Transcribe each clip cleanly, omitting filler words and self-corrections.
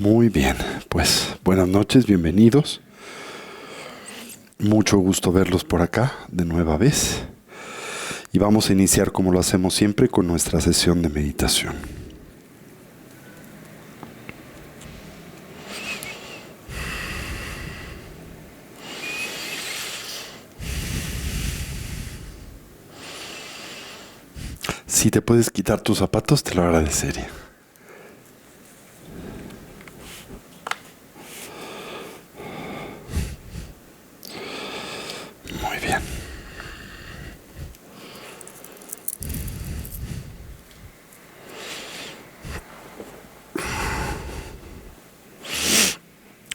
Muy bien, pues buenas noches, bienvenidos. Mucho gusto verlos por acá de nueva vez. Y vamos a iniciar como lo hacemos siempre con nuestra sesión de meditación. Si te puedes quitar tus zapatos, te lo agradecería. Muy bien.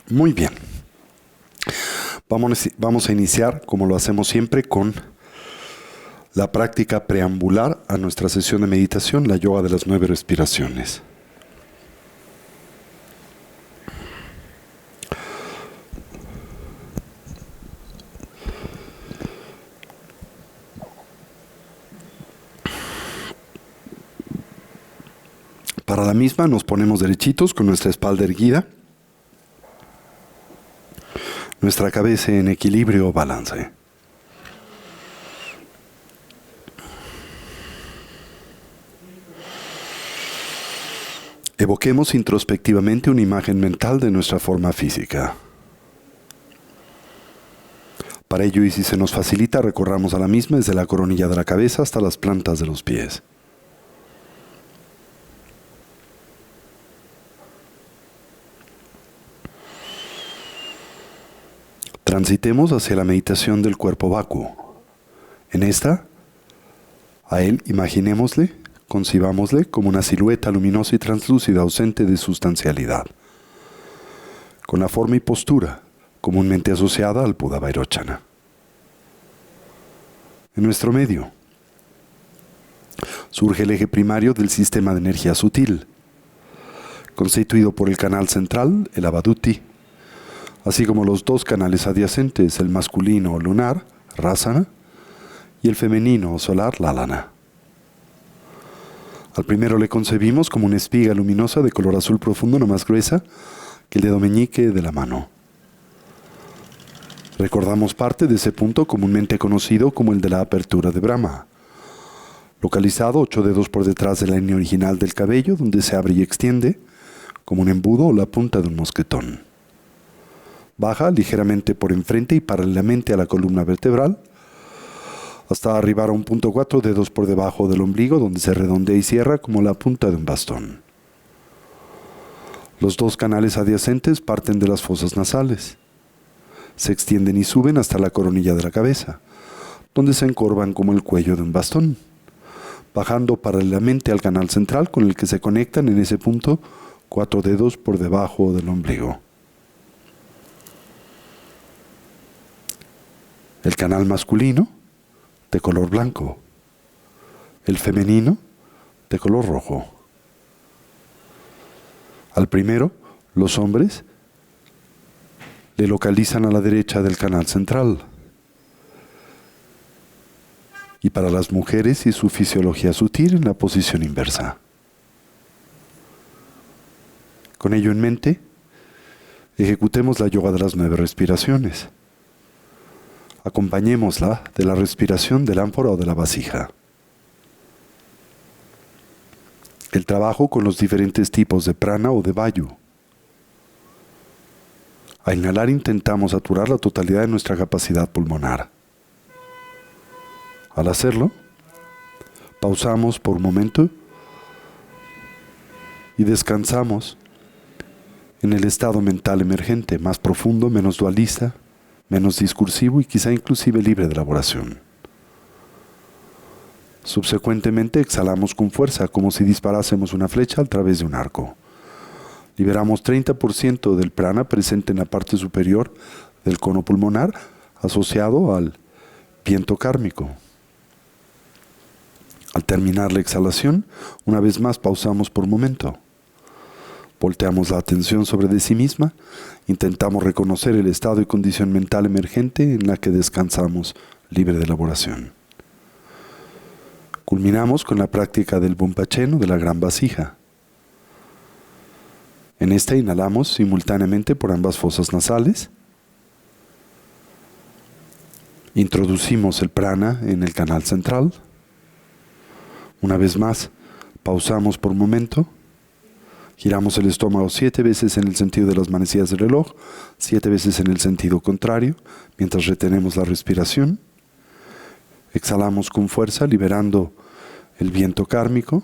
Muy bien. Vamos a iniciar, como lo hacemos siempre, con la práctica preambular a nuestra sesión de meditación, la yoga de las 9 respiraciones. Para la misma nos ponemos derechitos con nuestra espalda erguida, nuestra cabeza en equilibrio o balance. Evoquemos introspectivamente una imagen mental de nuestra forma física. Para ello, y si se nos facilita, recorramos a la misma desde la coronilla de la cabeza hasta las plantas de los pies. Transitemos hacia la meditación del cuerpo vacuo. En esta, a él imaginémosle, concibámosle como una silueta luminosa y translúcida ausente de sustancialidad, con la forma y postura comúnmente asociada al Buda Vairochana. En nuestro medio surge el eje primario del sistema de energía sutil, constituido por el canal central, el Avaduti, así como los dos canales adyacentes, el masculino o lunar, Rasana, y el femenino o solar, Lalana. Al primero le concebimos como una espiga luminosa de color azul profundo, no más gruesa que el dedo meñique de la mano. Recordamos parte de ese punto comúnmente conocido como el de la apertura de Brahma, localizado 8 dedos por detrás de la línea original del cabello, donde se abre y extiende como un embudo o la punta de un mosquetón. Baja ligeramente por enfrente y paralelamente a la columna vertebral, hasta arribar a un punto 4 dedos por debajo del ombligo, donde se redondea y cierra como la punta de un bastón. Los dos canales adyacentes parten de las fosas nasales. Se extienden y suben hasta la coronilla de la cabeza, donde se encorvan como el cuello de un bastón, bajando paralelamente al canal central con el que se conectan en ese punto 4 dedos por debajo del ombligo. El canal masculino, de color blanco. El femenino, de color rojo. Al primero, los hombres le localizan a la derecha del canal central. Y para las mujeres y su fisiología sutil en la posición inversa. Con ello en mente, ejecutemos la yoga de las 9 respiraciones. Acompañémosla de la respiración del ánfora o de la vasija. El trabajo con los diferentes tipos de prana o de vayu. Al inhalar intentamos saturar la totalidad de nuestra capacidad pulmonar. Al hacerlo, pausamos por un momento y descansamos en el estado mental emergente, más profundo, menos dualista, menos discursivo y quizá inclusive libre de elaboración. Subsecuentemente exhalamos con fuerza, como si disparásemos una flecha a través de un arco. Liberamos 30% del prana presente en la parte superior del cono pulmonar, asociado al viento kármico. Al terminar la exhalación, una vez más pausamos por un momento. Volteamos la atención sobre de sí misma, intentamos reconocer el estado y condición mental emergente en la que descansamos, libre de elaboración. Culminamos con la práctica del Bumpacheno de la gran vasija. En esta inhalamos simultáneamente por ambas fosas nasales. Introducimos el prana en el canal central. Una vez más, pausamos por un momento. Giramos el estómago 7 veces en el sentido de las manecillas del reloj, 7 veces en el sentido contrario, mientras retenemos la respiración. Exhalamos con fuerza, liberando el viento kármico.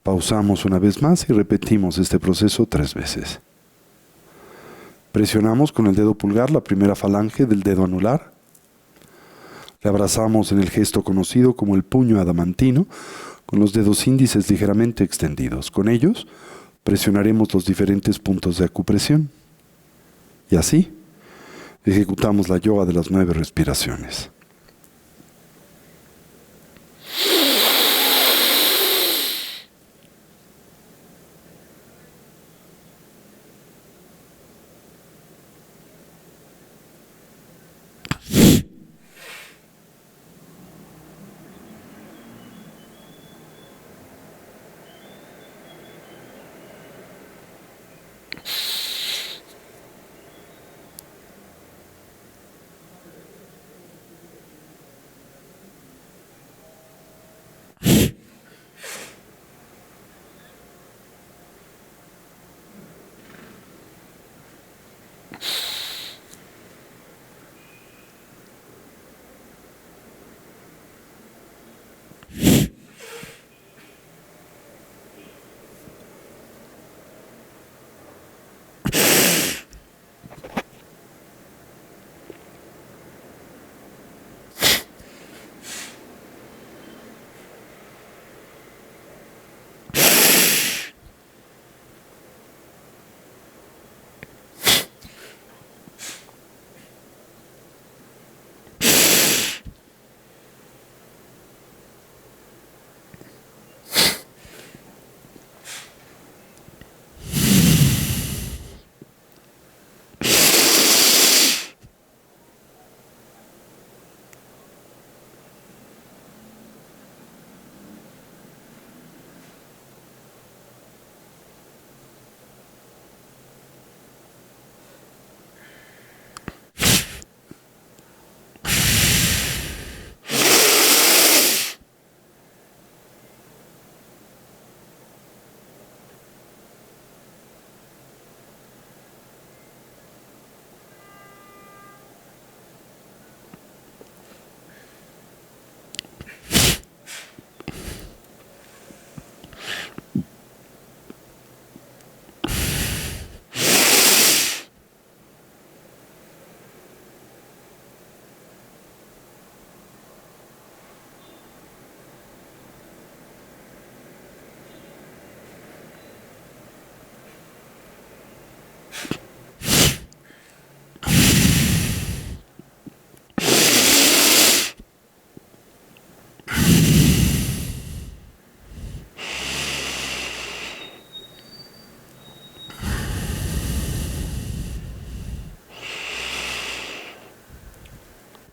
Pausamos una vez más y repetimos este proceso 3 veces. Presionamos con el dedo pulgar la primera falange del dedo anular. Le abrazamos en el gesto conocido como el puño adamantino, con los dedos índices ligeramente extendidos. Con ellos presionaremos los diferentes puntos de acupresión. Y así ejecutamos la yoga de las 9 respiraciones.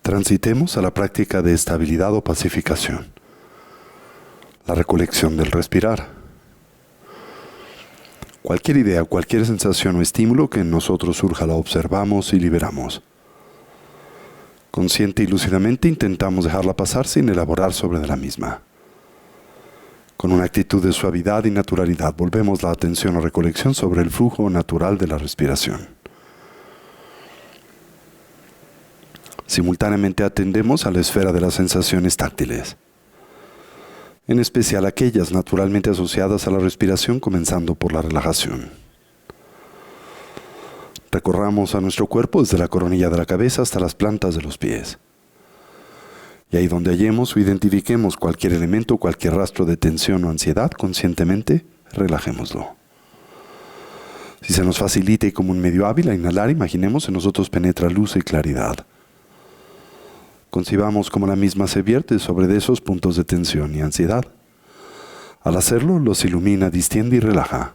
Transitemos a la práctica de estabilidad o pacificación, la recolección del respirar. Cualquier idea, cualquier sensación o estímulo que en nosotros surja la observamos y liberamos. Consciente y lúcidamente intentamos dejarla pasar sin elaborar sobre de la misma. Con una actitud de suavidad y naturalidad volvemos la atención o recolección sobre el flujo natural de la respiración. Simultáneamente atendemos a la esfera de las sensaciones táctiles, en especial aquellas naturalmente asociadas a la respiración, comenzando por la relajación. Recorramos a nuestro cuerpo desde la coronilla de la cabeza hasta las plantas de los pies. Y ahí donde hallemos o identifiquemos cualquier elemento, cualquier rastro de tensión o ansiedad, conscientemente relajémoslo. Si se nos facilita y como un medio hábil a inhalar, imaginemos en nosotros penetra luz y claridad. Concibamos cómo la misma se vierte sobre de esos puntos de tensión y ansiedad. Al hacerlo, los ilumina, distiende y relaja.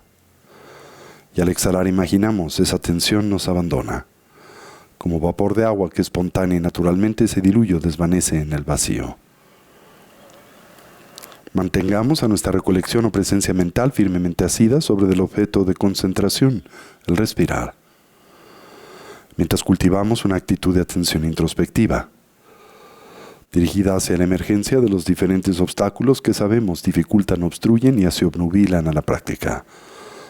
Y al exhalar, imaginamos esa tensión nos abandona, como vapor de agua que espontánea y naturalmente se diluye o desvanece en el vacío. Mantengamos a nuestra recolección o presencia mental firmemente asida sobre el objeto de concentración, el respirar, mientras cultivamos una actitud de atención introspectiva, dirigida hacia la emergencia de los diferentes obstáculos que sabemos dificultan, obstruyen y así obnubilan a la práctica,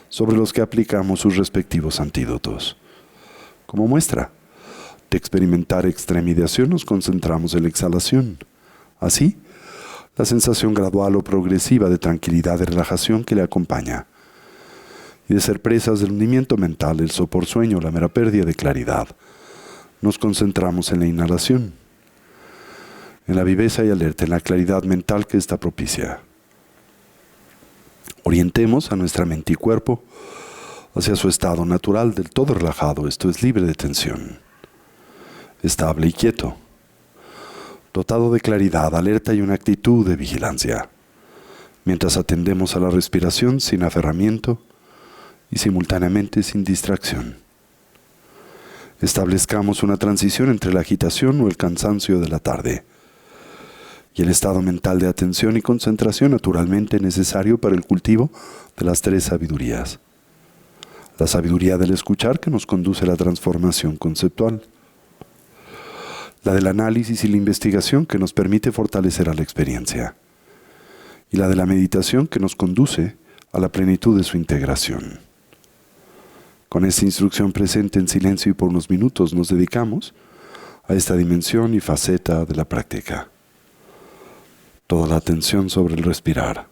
sobre los que aplicamos sus respectivos antídotos. Como muestra de experimentar extremidación, nos concentramos en la exhalación. Así, la sensación gradual o progresiva de tranquilidad y relajación que le acompaña, y de ser presas del hundimiento mental, el sopor sueño, la mera pérdida de claridad, nos concentramos en la inhalación, en la viveza y alerta, en la claridad mental que ésta propicia. Orientemos a nuestra mente y cuerpo hacia su estado natural del todo relajado, esto es libre de tensión, estable y quieto, dotado de claridad, alerta y una actitud de vigilancia, mientras atendemos a la respiración sin aferramiento y simultáneamente sin distracción. Establezcamos una transición entre la agitación o el cansancio de la tarde y el estado mental de atención y concentración naturalmente necesario para el cultivo de las tres sabidurías. La sabiduría del escuchar que nos conduce a la transformación conceptual, la del análisis y la investigación que nos permite fortalecer a la experiencia, y la de la meditación que nos conduce a la plenitud de su integración. Con esta instrucción presente en silencio y por unos minutos nos dedicamos a esta dimensión y faceta de la práctica. Toda la atención sobre el respirar.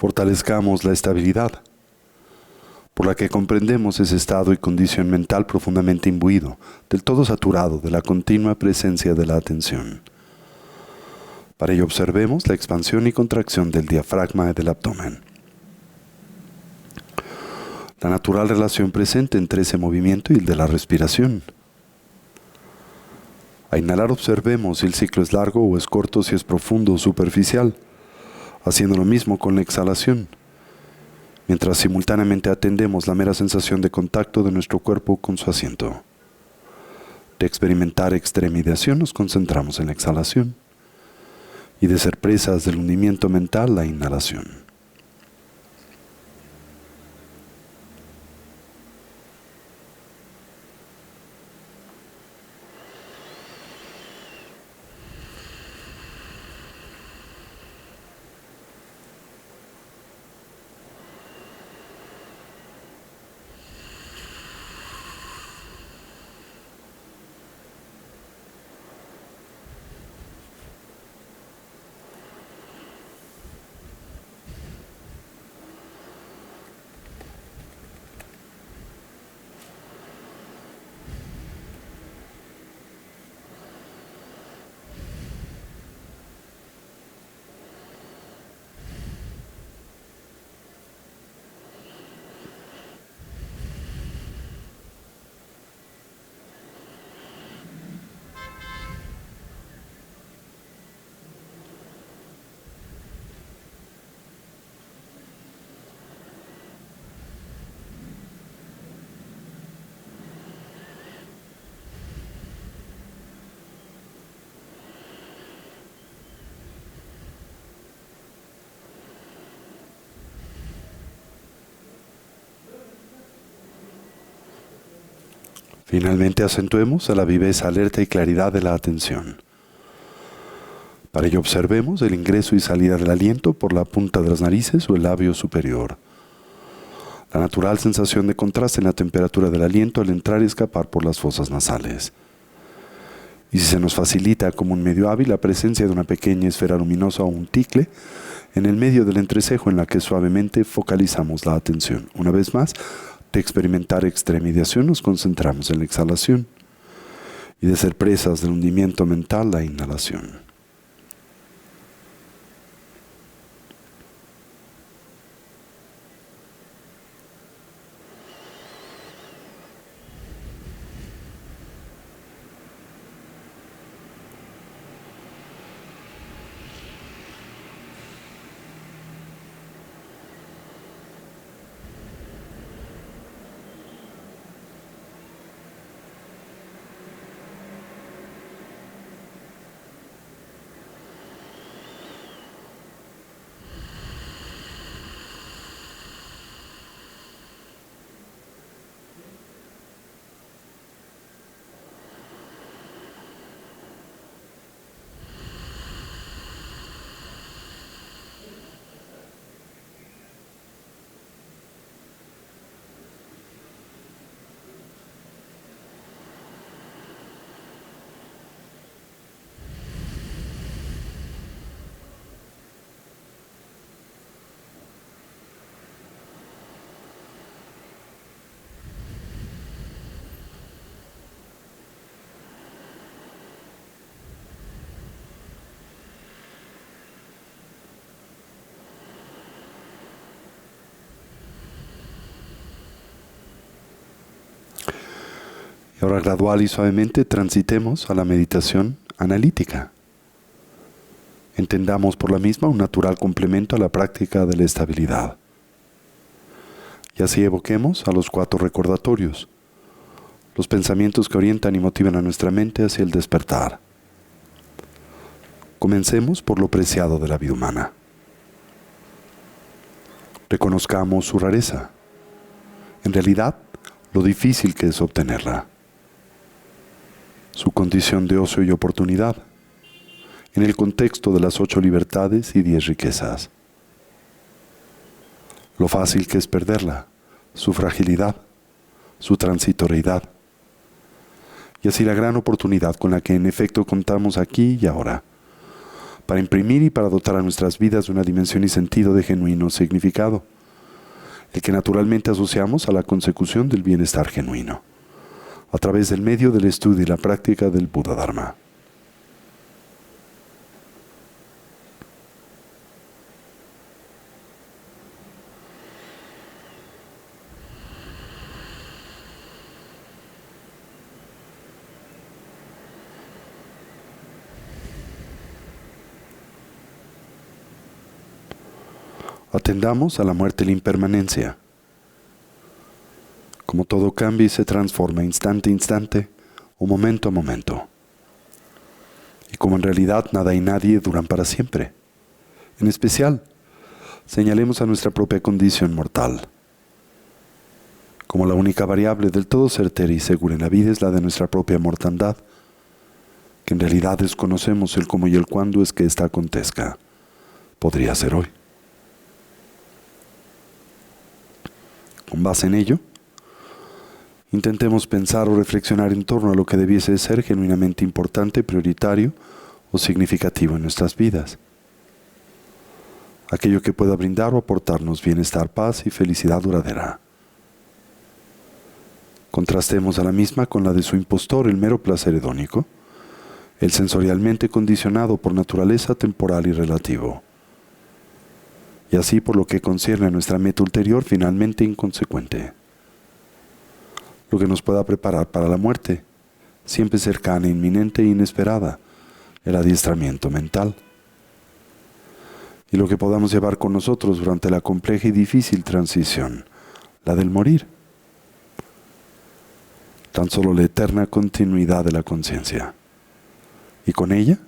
Fortalezcamos la estabilidad, por la que comprendemos ese estado y condición mental profundamente imbuido, del todo saturado de la continua presencia de la atención. Para ello observemos la expansión y contracción del diafragma y del abdomen. La natural relación presente entre ese movimiento y el de la respiración. A inhalar observemos si el ciclo es largo o es corto, si es profundo o superficial, haciendo lo mismo con la exhalación, mientras simultáneamente atendemos la mera sensación de contacto de nuestro cuerpo con su asiento. De experimentar extremidación nos concentramos en la exhalación y de ser presas del hundimiento mental, la inhalación. Finalmente acentuemos a la viveza, alerta y claridad de la atención. Para ello observemos el ingreso y salida del aliento por la punta de las narices o el labio superior. La natural sensación de contraste en la temperatura del aliento al entrar y escapar por las fosas nasales. Y si se nos facilita como un medio hábil la presencia de una pequeña esfera luminosa o un ticle en el medio del entrecejo en la que suavemente focalizamos la atención. Una vez más, de experimentar extremidad nos concentramos en la exhalación y de ser presas del hundimiento mental la inhalación. Y ahora gradual y suavemente transitemos a la meditación analítica. Entendamos por la misma un natural complemento a la práctica de la estabilidad. Y así evoquemos a los 4 recordatorios, los pensamientos que orientan y motivan a nuestra mente hacia el despertar. Comencemos por lo preciado de la vida humana. Reconozcamos su rareza. En realidad, lo difícil que es obtenerla. Su condición de ocio y oportunidad, en el contexto de las 8 libertades y 10 riquezas. Lo fácil que es perderla, su fragilidad, su transitoriedad, y así la gran oportunidad con la que en efecto contamos aquí y ahora, para imprimir y para dotar a nuestras vidas de una dimensión y sentido de genuino significado, el que naturalmente asociamos a la consecución del bienestar genuino, a través del medio del estudio y la práctica del Buda Dharma. Atendamos a la muerte y la impermanencia. Como todo cambia y se transforma instante a instante o momento a momento. Y como en realidad nada y nadie duran para siempre. En especial, señalemos a nuestra propia condición mortal. Como la única variable del todo certera y segura en la vida es la de nuestra propia mortandad, que en realidad desconocemos el cómo y el cuándo es que ésta acontezca. Podría ser hoy. Con base en ello, intentemos pensar o reflexionar en torno a lo que debiese ser genuinamente importante, prioritario o significativo en nuestras vidas. Aquello que pueda brindar o aportarnos bienestar, paz y felicidad duradera. Contrastemos a la misma con la de su impostor, el mero placer hedónico, el sensorialmente condicionado por naturaleza temporal y relativo. Y así por lo que concierne a nuestra meta ulterior finalmente inconsecuente. Lo que nos pueda preparar para la muerte, siempre cercana, inminente e inesperada, el adiestramiento mental. Y lo que podamos llevar con nosotros durante la compleja y difícil transición, la del morir. Tan solo la eterna continuidad de la conciencia. Y con ella,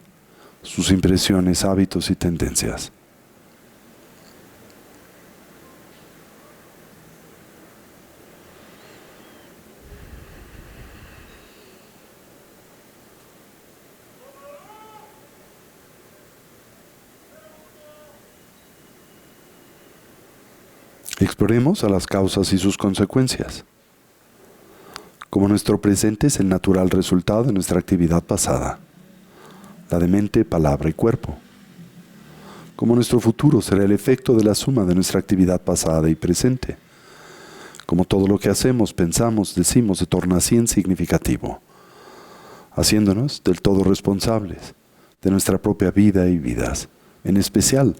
sus impresiones, hábitos y tendencias. Exploremos a las causas y sus consecuencias. Como nuestro presente es el natural resultado de nuestra actividad pasada, la de mente, palabra y cuerpo. Como nuestro futuro será el efecto de la suma de nuestra actividad pasada y presente. Como todo lo que hacemos, pensamos, decimos se torna así en significativo, haciéndonos del todo responsables de nuestra propia vida y vidas, en especial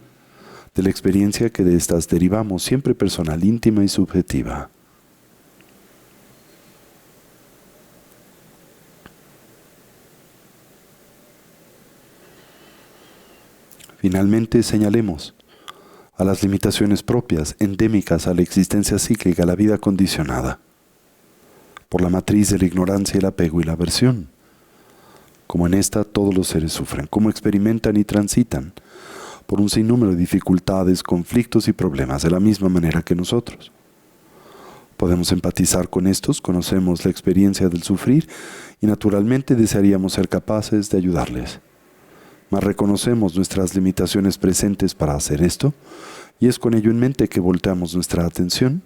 de la experiencia que de estas derivamos, siempre personal, íntima y subjetiva. Finalmente, señalemos a las limitaciones propias, endémicas a la existencia cíclica, a la vida condicionada, por la matriz de la ignorancia, el apego y la aversión. Como en esta todos los seres sufren, como experimentan y transitan por un sinnúmero de dificultades, conflictos y problemas de la misma manera que nosotros. Podemos empatizar con estos, conocemos la experiencia del sufrir y naturalmente desearíamos ser capaces de ayudarles. Mas reconocemos nuestras limitaciones presentes para hacer esto, y es con ello en mente que volteamos nuestra atención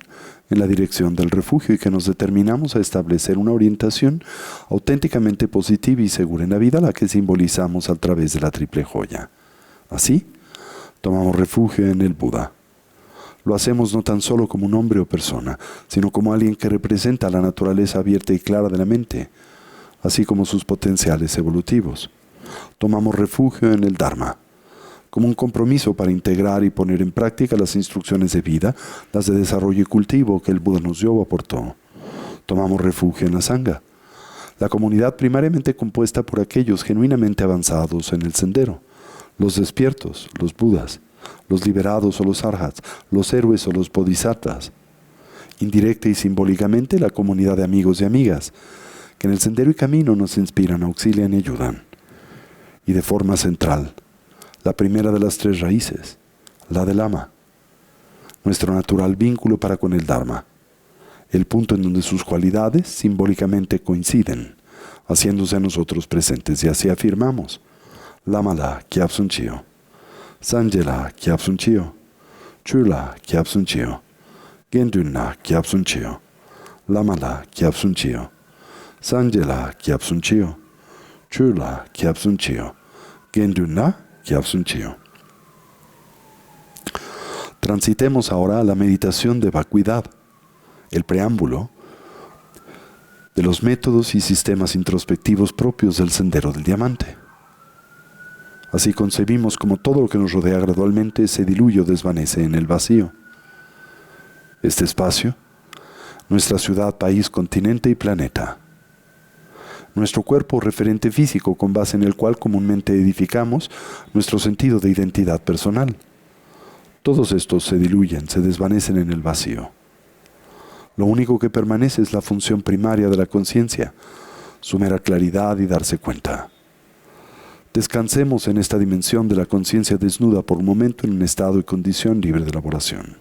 en la dirección del refugio y que nos determinamos a establecer una orientación auténticamente positiva y segura en la vida, la que simbolizamos a través de la triple joya. Así, tomamos refugio en el Buda. Lo hacemos no tan solo como un hombre o persona, sino como alguien que representa la naturaleza abierta y clara de la mente, así como sus potenciales evolutivos. Tomamos refugio en el Dharma, como un compromiso para integrar y poner en práctica las instrucciones de vida, las de desarrollo y cultivo que el Buda nos dio o aportó. Tomamos refugio en la Sangha, la comunidad primariamente compuesta por aquellos genuinamente avanzados en el sendero, los despiertos, los Budas, los liberados o los Arhats, los héroes o los Bodhisattvas. Indirecta y simbólicamente la comunidad de amigos y amigas, que en el sendero y camino nos inspiran, auxilian y ayudan. Y de forma central, la primera de las tres raíces, la del ama, nuestro natural vínculo para con el Dharma, el punto en donde sus cualidades simbólicamente coinciden, haciéndose a nosotros presentes, y así afirmamos: Lamala Kyabsun Chio, Sanjela Kyabsun Chio, Chula Kyabsun Chio, Gendunna Kyabsun Chio, Lamala Kyabsun Chio, Sanjela Kyabsun Chio, Chula Kyabsun Chio, Gendunna Kyabsun Chio. Transitemos ahora a la meditación de vacuidad, el preámbulo de los métodos y sistemas introspectivos propios del Sendero del Diamante. Así concebimos como todo lo que nos rodea gradualmente se diluye o desvanece en el vacío. Este espacio, nuestra ciudad, país, continente y planeta. Nuestro cuerpo referente físico con base en el cual comúnmente edificamos nuestro sentido de identidad personal. Todos estos se diluyen, se desvanecen en el vacío. Lo único que permanece es la función primaria de la conciencia, su mera claridad y darse cuenta. Descansemos en esta dimensión de la conciencia desnuda por un momento en un estado y condición libre de elaboración.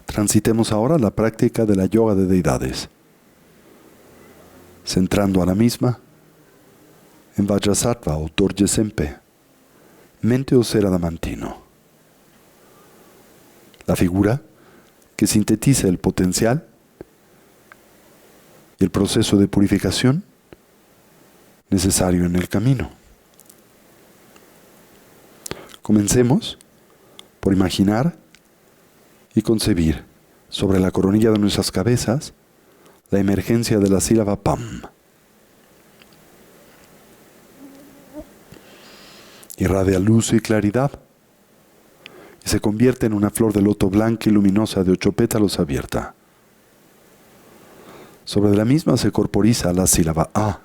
Transitemos ahora la práctica de la yoga de deidades, centrando a la misma en Vajrasattva o Dorje Sempe, mente o ser adamantino. La figura que sintetiza el potencial y el proceso de purificación necesario en el camino. Comencemos por imaginar y concebir sobre la coronilla de nuestras cabezas la emergencia de la sílaba PAM. Irradia luz y claridad y se convierte en una flor de loto blanca y luminosa de 8 pétalos abierta. Sobre la misma se corporiza la sílaba A,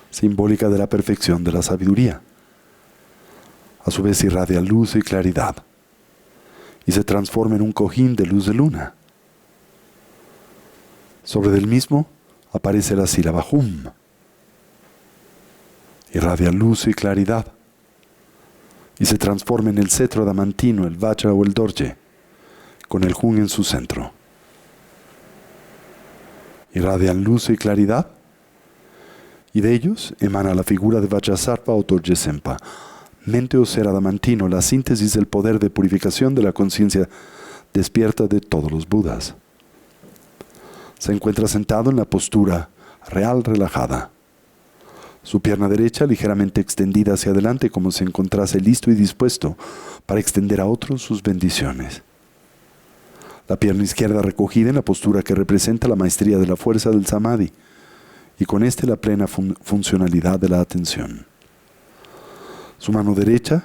simbólica de la perfección de la sabiduría. A su vez irradia luz y claridad y se transforma en un cojín de luz de luna. Sobre del mismo aparece la sílaba Hum. Irradia luz y claridad y se transforma en el cetro adamantino, el Vajra o el Dorje, con el Hum en su centro. Irradian luz y claridad y de ellos emana la figura de Vajrasattva o Dorje Sempa, mente o ser adamantino, la síntesis del poder de purificación de la conciencia despierta de todos los Budas. Se encuentra sentado en la postura real relajada. Su pierna derecha ligeramente extendida hacia adelante como si se encontrase listo y dispuesto para extender a otros sus bendiciones. La pierna izquierda recogida en la postura que representa la maestría de la fuerza del Samadhi y con la plena funcionalidad de la atención. Su mano derecha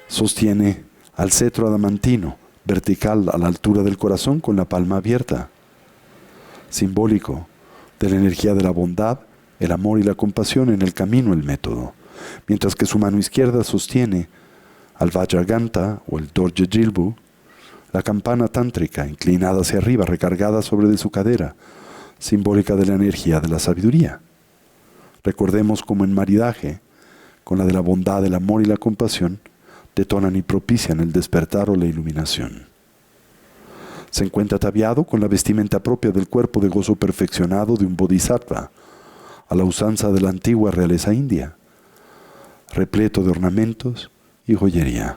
sostiene al cetro adamantino, vertical a la altura del corazón con la palma abierta, simbólico de la energía de la bondad, el amor y la compasión en el camino, el método, mientras que su mano izquierda sostiene al Vajraganta o el Dorje Jilbu, la campana tántrica inclinada hacia arriba, recargada sobre de su cadera, simbólica de la energía de la sabiduría. Recordemos cómo en maridaje, con la de la bondad, el amor y la compasión, detonan y propician el despertar o la iluminación. Se encuentra ataviado con la vestimenta propia del cuerpo de gozo perfeccionado de un bodhisattva, a la usanza de la antigua realeza india, repleto de ornamentos y joyería.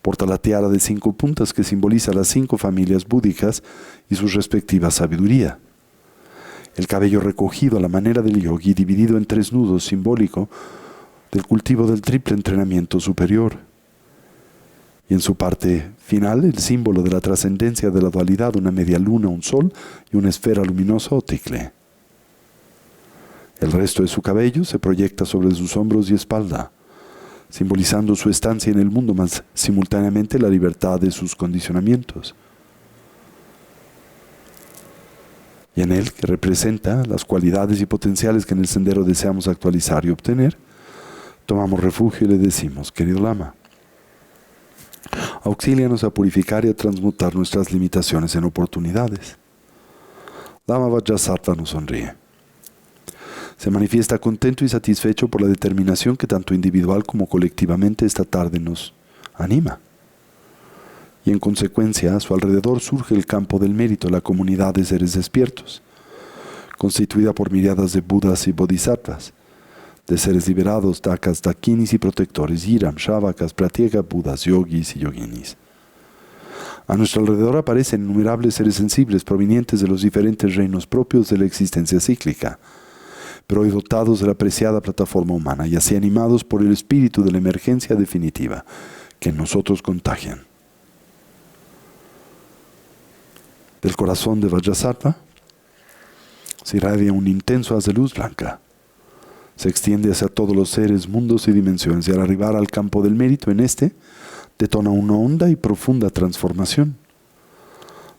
Porta la tiara de 5 puntas que simboliza las 5 familias búdicas y su respectiva sabiduría. El cabello recogido a la manera del yogi, dividido en 3 nudos, simbólico del cultivo del triple entrenamiento superior. Y en su parte final, el símbolo de la trascendencia de la dualidad, una media luna, un sol y una esfera luminosa o ticle. El resto de su cabello se proyecta sobre sus hombros y espalda, simbolizando su estancia en el mundo, más simultáneamente la libertad de sus condicionamientos. Y en él, que representa las cualidades y potenciales que en el sendero deseamos actualizar y obtener, tomamos refugio y le decimos: querido Lama, auxílianos a purificar y a transmutar nuestras limitaciones en oportunidades. Lama Vajrasattva nos sonríe. Se manifiesta contento y satisfecho por la determinación que tanto individual como colectivamente esta tarde nos anima. Y en consecuencia, a su alrededor surge el campo del mérito, la comunidad de seres despiertos, constituida por miriadas de Budas y Bodhisattvas, de seres liberados, dakas, dakinis y protectores, yiram, shavakas, pratyeka, Budas, yogis y yoginis. A nuestro alrededor aparecen innumerables seres sensibles provenientes de los diferentes reinos propios de la existencia cíclica, pero hoy dotados de la apreciada plataforma humana y así animados por el espíritu de la emergencia definitiva que en nosotros contagian. Del corazón de Vajrasattva se irradia un intenso haz de luz blanca. Se extiende hacia todos los seres, mundos y dimensiones, y al arribar al campo del mérito en detona una honda y profunda transformación.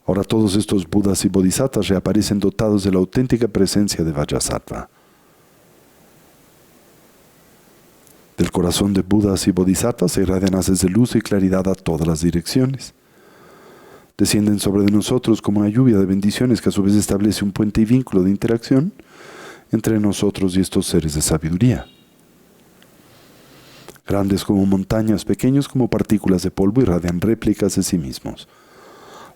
Ahora todos estos Budas y Bodhisattvas reaparecen dotados de la auténtica presencia de Vajrasattva. Del corazón de Budas y Bodhisattvas se irradian haces de luz y claridad a todas las direcciones. Descienden sobre de nosotros como una lluvia de bendiciones que a su vez establece un puente y vínculo de interacción entre nosotros y estos seres de sabiduría. Grandes como montañas, pequeños como partículas de polvo, irradian réplicas de sí mismos,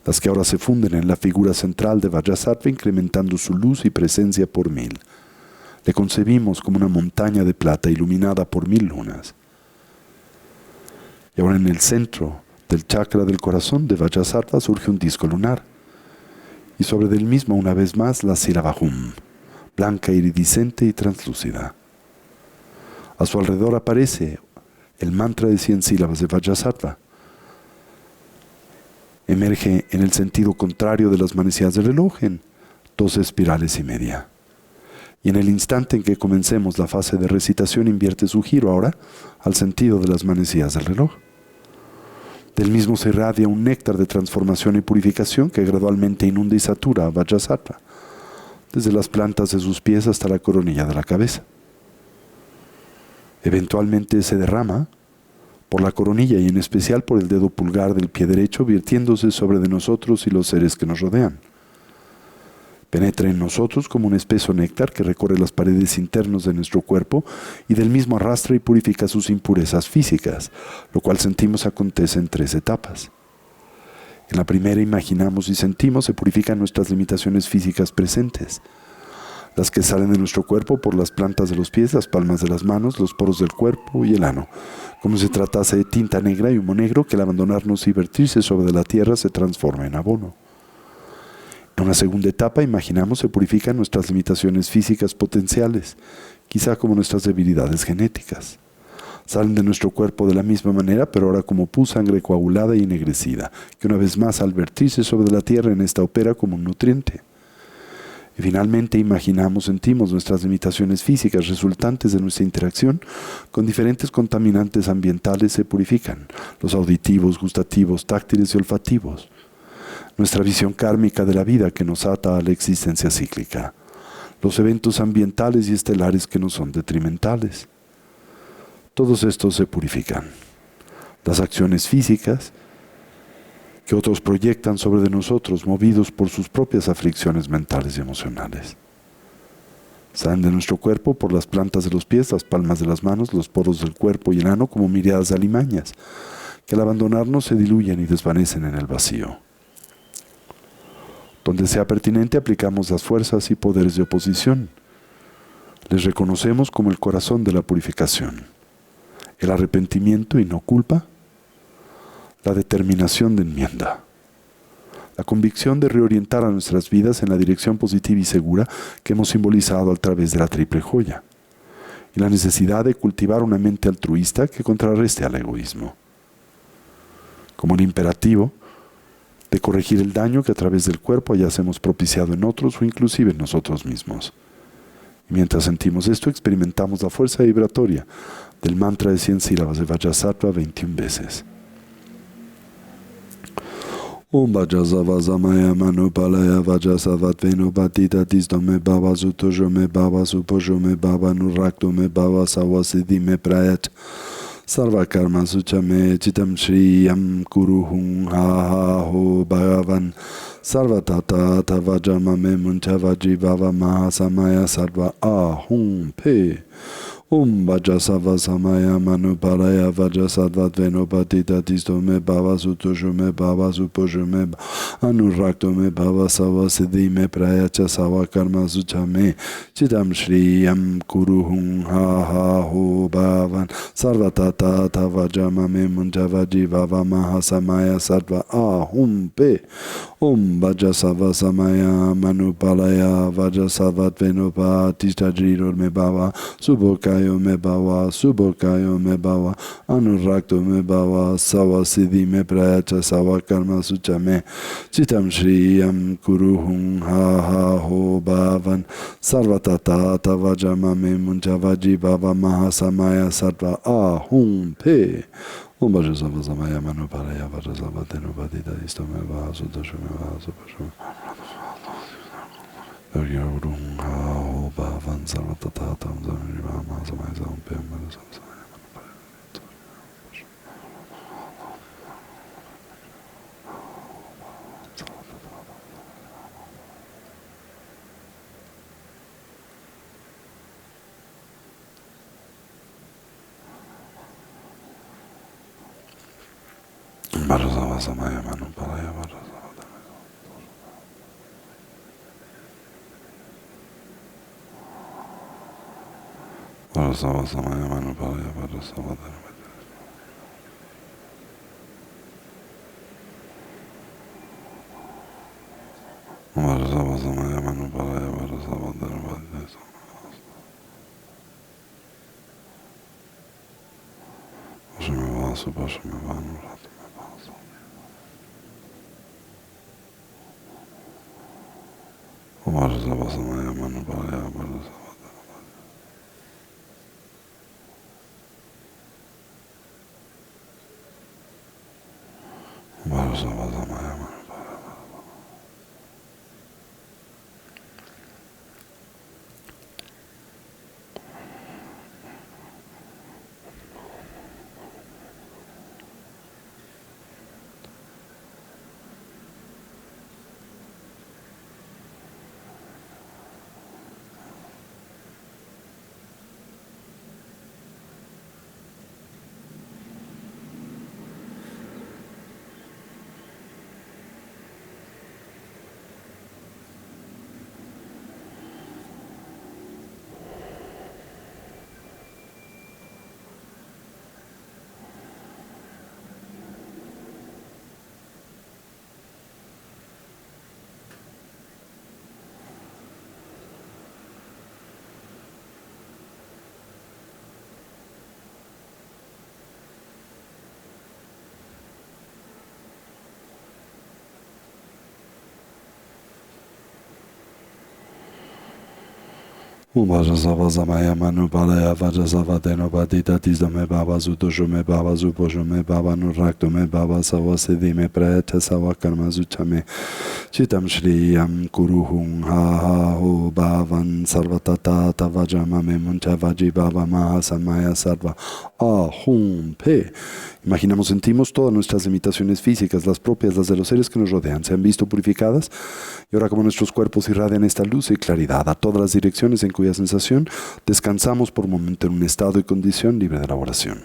las que ahora se funden en la figura central de Vajrasattva, incrementando su luz y presencia por 1000. Le concebimos como una montaña de plata iluminada por 1000 lunas. Y ahora en el centro del chakra del corazón de Vajrasattva surge un disco lunar. Y sobre del mismo una vez más la sílaba Hum, blanca, iridiscente y translúcida. A su alrededor aparece el mantra de 100 sílabas de Vajrasattva. Emerge en el sentido contrario de las manecillas del reloj en 2 espirales y media. Y en el instante en que comencemos la fase de recitación invierte su giro ahora al sentido de las manecillas del reloj. Del mismo se irradia un néctar de transformación y purificación que gradualmente inunda y satura a Vajrasattva, desde las plantas de sus pies hasta la coronilla de la cabeza. Eventualmente se derrama por la coronilla y en especial por el dedo pulgar del pie derecho, virtiéndose sobre de nosotros y los seres que nos rodean. Penetra en nosotros como un espeso néctar que recorre las paredes internas de nuestro cuerpo y del mismo arrastra y purifica sus impurezas físicas, lo cual sentimos acontece en 3 etapas. En la primera imaginamos y sentimos se purifican nuestras limitaciones físicas presentes, las que salen de nuestro cuerpo por las plantas de los pies, las palmas de las manos, los poros del cuerpo y el ano, como si se tratase de tinta negra y humo negro que al abandonarnos y vertirse sobre la tierra se transforma en abono. En una segunda etapa imaginamos se purifican nuestras limitaciones físicas potenciales, quizá como nuestras debilidades genéticas. Salen de nuestro cuerpo de la misma manera, pero ahora como pus, sangre coagulada y ennegrecida, que una vez más al vertirse sobre la tierra en esta opera como un nutriente. Y finalmente imaginamos, sentimos nuestras limitaciones físicas resultantes de nuestra interacción con diferentes contaminantes ambientales se purifican, los auditivos, gustativos, táctiles y olfativos. Nuestra visión kármica de la vida que nos ata a la existencia cíclica, los eventos ambientales y estelares que nos son detrimentales. Todos estos se purifican. Las acciones físicas que otros proyectan sobre de nosotros, movidos por sus propias aflicciones mentales y emocionales. Salen de nuestro cuerpo por las plantas de los pies, las palmas de las manos, los poros del cuerpo y el ano como miriadas de alimañas, que al abandonarnos se diluyen y desvanecen en el vacío. Donde sea pertinente aplicamos las fuerzas y poderes de oposición. Les reconocemos como el corazón de la purificación, el arrepentimiento y no culpa, la determinación de enmienda, la convicción de reorientar a nuestras vidas en la dirección positiva y segura que hemos simbolizado a través de la triple joya, y la necesidad de cultivar una mente altruista que contrarreste al egoísmo, como el imperativo de corregir el daño que a través del cuerpo hayamos propiciado en otros o inclusive en nosotros mismos. Y mientras sentimos esto, experimentamos la fuerza vibratoria del mantra de 100 sílabas de Vajrasattva 21 veces. Om Vajrasava Samaya Manupalaya Vajrasavat Venupatita Tisdome Bhava Sutujome Bhava Supojome Bhava Nuraktume Bhava Savasiddhime Prayat Sarva Karma Suchame Chitam Shriyam Kuruhum Ha Ha Ho Bhagavan Sarva Tata Tavajamame Muncha Vajivava Mahasamaya Sarva Ahum Pe Om Vajrasava Samaya Manupalaya Vajrasattvat Venupatita Tisdome Bhava Sutujome Bhava Supojome Anuraktume Bhava Savasiddhime Prayacha Sava Karma Suchame Chitam Shriyam Kuruhum Ha Ha Ho Bhavan Sarva Tata Tavajamame Muncha Vajivava Mahasamaya Sarva Ahum Pe Om Vajrasava Samaya Manupalaya Vajrasattvat Venupatita Tisdome Bhava Supojome me bhava, subhokayo me bhava, anurakto me bhava, savasiddhi me prayacha sava karma suchame, chitam shriyam kuruhum ha ha ho bhavan, sarvatata tavajama me munjavaji bhava mahasamaya sarva ahum pe. Om Vajrasava Samaya Manupalaya Vajrasattvat Venupatita Tisdome Bhava Supojome Bhava Supojome Yorum Hao Bhavan Sarvatata Tam Zamriva Masamaya Sampem Samsaya Vajrasava Samaya Manupalaya Vajrasattva Vajrasava Samaya Manupalaya Vajrasattva Vajrasava Samaya Manupalaya Vajrasattva Vajrasava Subhashame Vajrasava Samaya Manupalaya Vajrasattva Vajrasava Samaya Manupalaya Ubhajasavazamaya manupalaya vajasavadeno patita tisdame bhava sutoshome bhava suposhome bhava nurakdome bhava savasidime prayata savakarma suchame chitam shriyam kuruhum ha ha ho bhavan sarvatata tavajamame muncha vaji bhava mahasamaya sarva ahum pe. Imaginamos, sentimos todas nuestras limitaciones físicas, las propias, las de los seres que nos rodean, se han visto purificadas y ahora como nuestros cuerpos irradian esta luz y claridad a todas las direcciones en cuya sensación descansamos por un momento en un estado y condición libre de elaboración.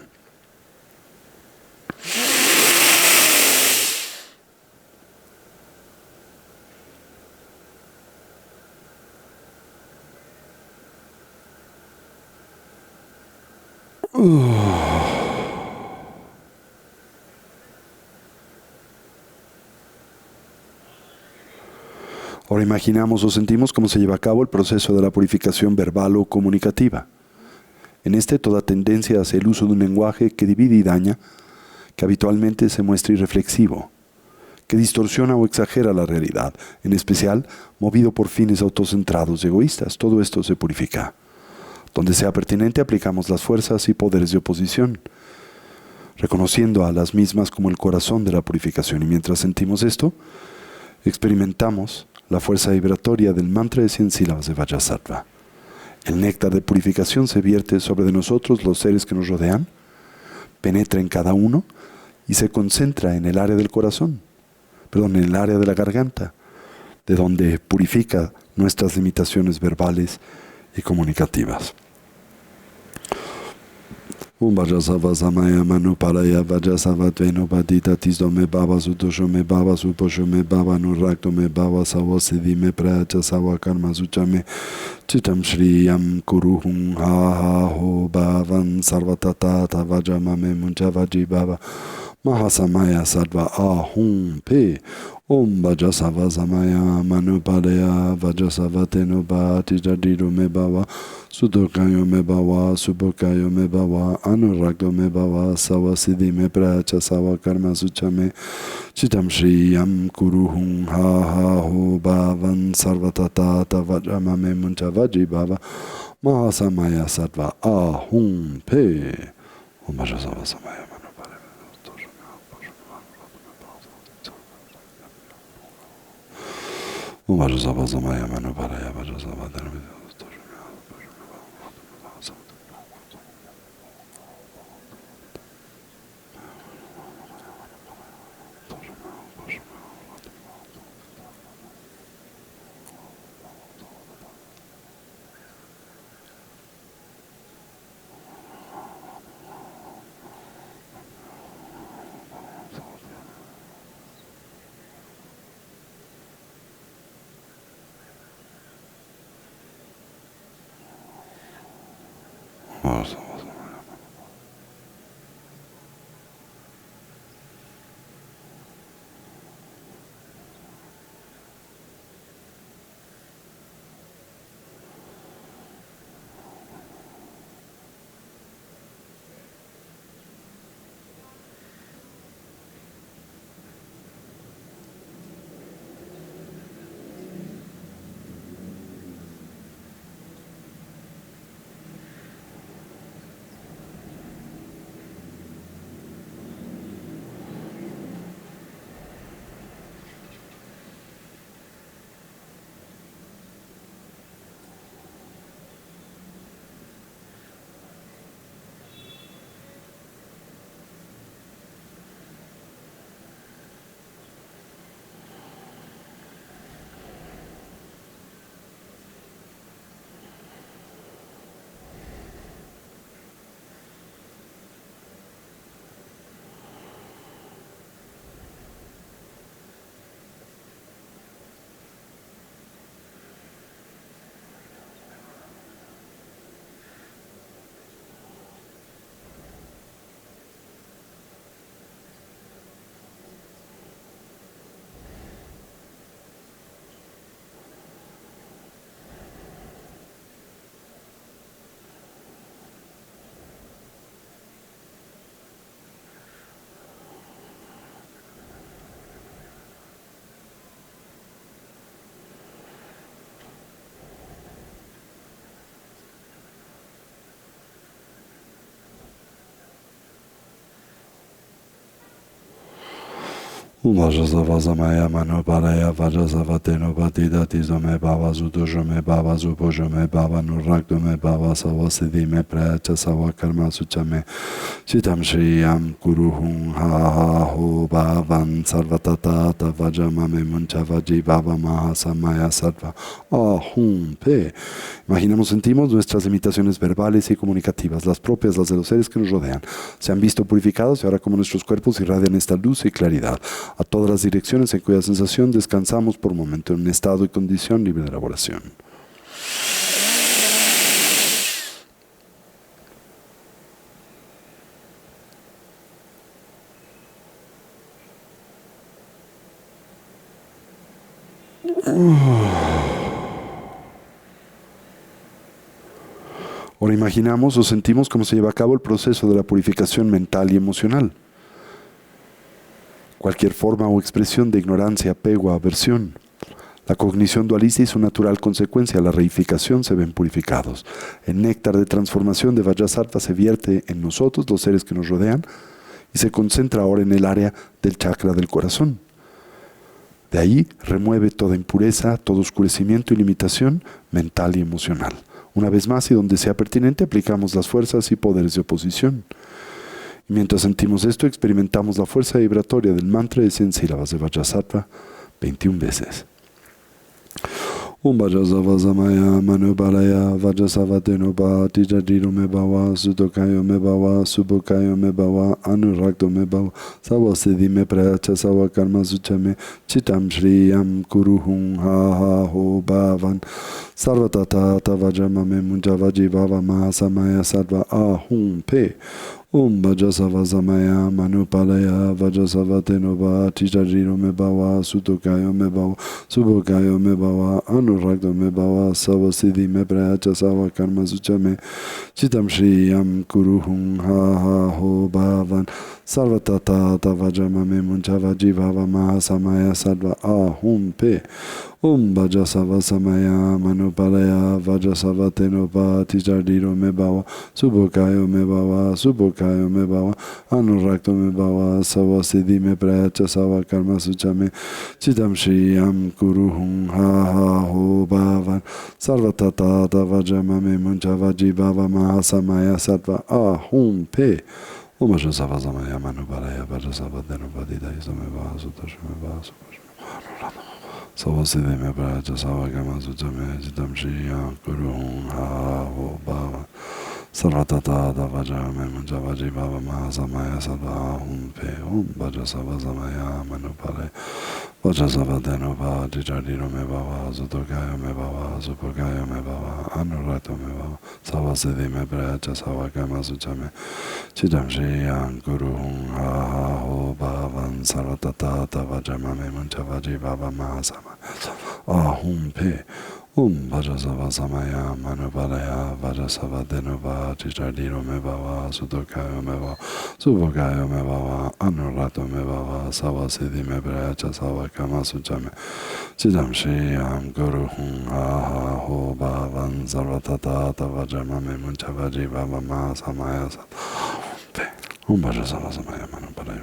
Ahora imaginamos o sentimos cómo se lleva a cabo el proceso de la purificación verbal o comunicativa. En este, toda tendencia hacia el uso de un lenguaje que divide y daña, que habitualmente se muestra irreflexivo, que distorsiona o exagera la realidad, en especial movido por fines autocentrados y egoístas. Todo esto se purifica. Donde sea pertinente aplicamos las fuerzas y poderes de oposición, reconociendo a las mismas como el corazón de la purificación. Y mientras sentimos esto, experimentamos la fuerza vibratoria del mantra de 100 sílabas de Vajrasattva. El néctar de purificación se vierte sobre de nosotros, los seres que nos rodean, penetra en cada uno y se concentra en el área del corazón, en el área de la garganta, de donde purifica nuestras limitaciones verbales y comunicativas. Vajrasavazamaya manupalaya vajrasavatveno padita tisdome bhava sutoshome bhava suposhome bhava nurakdome bhava savasidime pracha savakarma suchame chitam shriyam kuruhum ha ha ho bhavan sarvatata vajamame muncha vaji bhava mahasamaya sarva ahum pe. Om Vajrasavazamaya manupalaya vajrasavateno bhatijadiru me bhava sudokayo me bhava subokayo me bhava anuragdo me bhava savasiddhi me pracha savakarma suchame chitam shriyam kuruhum ha ha ho bhavan sarvatata vajramame muncha vaji bhava mahasamaya sarva ahum pe. Om Vajrasavazamaya. Vajrasavazamaya manupalaya vajrasavateno Vajasavazamaya Manoparaya Vajasavateno Patidati Zome Bava Zudojome Bava Zupojome Bava Nurakdome Bava Savasidi Me Pracha Sava Karma Suchame Chitam Shriyam Kuruhum Ha Ha Ho Bhavan Sarvatata Vajamame Munchavaji Bava Mahasamaya Sattva Ahum Pe. Imaginamos, sentimos nuestras imitaciones verbales y comunicativas, las propias, las de los seres que nos rodean, se han visto purificados y ahora como nuestros cuerpos irradian esta luz y claridad a todas las direcciones en cuya sensación descansamos por un momento en un estado y condición libre de elaboración. Ahora imaginamos o sentimos cómo se lleva a cabo el proceso de la purificación mental y emocional. Cualquier forma o expresión de ignorancia, apego, aversión. La cognición dualista y su natural consecuencia, la reificación, se ven purificados. El néctar de transformación de Vajrasattva se vierte en nosotros, los seres que nos rodean, y se concentra ahora en el área del chakra del corazón. De ahí remueve toda impureza, todo oscurecimiento y limitación mental y emocional. Una vez más, y donde sea pertinente, aplicamos las fuerzas y poderes de oposición. Y mientras sentimos esto, experimentamos la fuerza vibratoria del mantra de 100 sílabas de Vajrasattva 21 veces. Vajrasavazamaya Manuparaya Vajrasavateno Tijadiro me bhava Sudokayo me bhava Subhokayo me bhava Anurakto me bhava Savasiddhi me pracha Sava Karma Suchame Chitam Shriyam Kuruhum Ha Ha Ho Bhavan Sarvatata Vajramame Munjavaji Bhava Mahasamaya Sattva Ahum Pe. Vajrasavazamaya Manupalaya Vajrasavateno Tijadiro me bhava Sudokayo me bhava Subhokayo me bhava Anurakto me bhava Savasiddhi me pracha Sava Karma Suchame Chitam Shriyam Kuruhum Ha Ha Ho Bhavan Sarvatata Vajramame Munjavaji Bhava Mahasamaya Sattva Ahum Pe. Vajrasavazamaya Manupalaya Vajrasavateno Tijadiro me bhava Subhokayo me bhava Subhokayo me bhava Anurakto me bhava Savasiddhi me pracha Sava Karma Suchame Chitam Shriyam Kuruhum Ha Ha Ho Bhavan Sarvatata Vajramame Munjavaji Bhava Mahasamaya Sattva Ahum Pe. Vajrasavazamaya Manupalaya Vajrasavateno Tijadiro me bhava Subhokayo me bhava Savasiddhi me pracha Sava Karma Suchame Chitam Shriyam Kuruhum Ha Ho Bhavan Sarvatata Vajramame Munjavaji Bhava Mahasamaya Sattva Ahum Pe. Vajrasavazamaya Manupalaya Vajrasavateno Tijadiro me bhava Sudokayo me bhava Subhokayo me bhava Anurakto me bhava Savasiddhi me pracha Sava Karma Suchame Chitam Shriyam Kuruhum Ha Ha Ho Bhavan Sarvatata Vajramame Munjavaji Bhava Mahasamaya Ahum Pe. Vajrasavazamaya Manupalaya Vajrasavateno Tijadiro me bhava Sudokayo me bhava Subhokayo me bhava Anurakto me bhava Savasiddhi me pracha Sava Karma Suchame Chitam Shriyam Kuruhum Ha Ha Ho Bhavan Sarvatata Vajramame Munjavaji Bhava Mahasamaya Sattva Vajrasavazamaya Manupalaya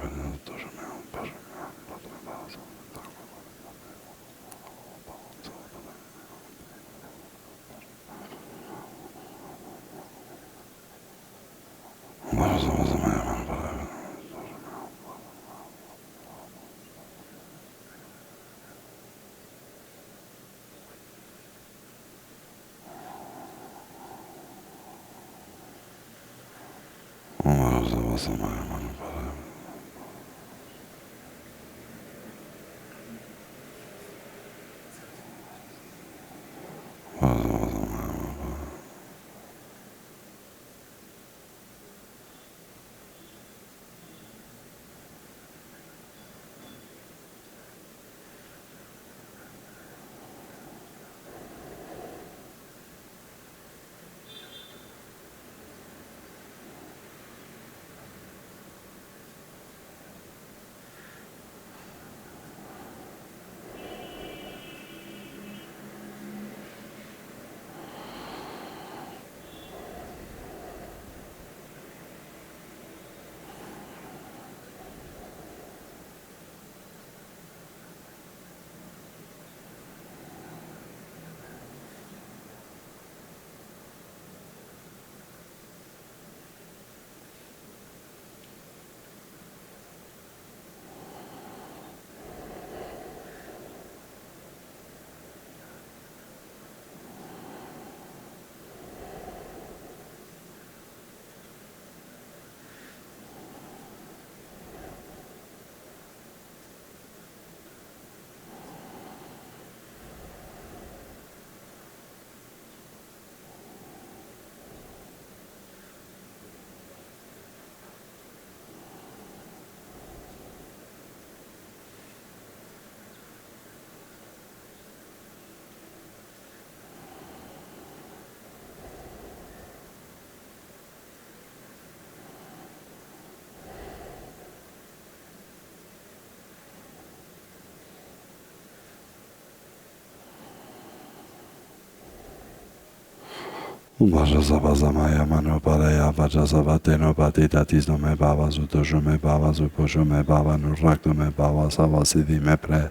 Vajasavazamaya Manoparaya Vajasavateno Patitatis no me bava Sutosho me bava Suposho me bava Nurakto me bava Savasiddhi me pre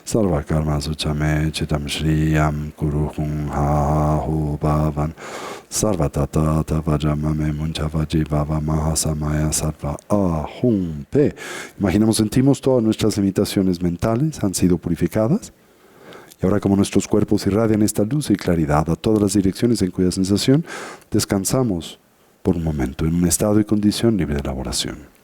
Sarva Karma Suchame Chitam Shriyam Kuruhum Ha Hu Bhavan Sarva Tata Vajamame Munchavaji Bava Mahasamaya Sarva Ahum Pe. Imaginamos, sentimos todas nuestras limitaciones mentales han sido purificadas. Y ahora, como nuestros cuerpos irradian esta luz y claridad a todas las direcciones en cuya sensación, descansamos por un momento en un estado y condición libre de elaboración.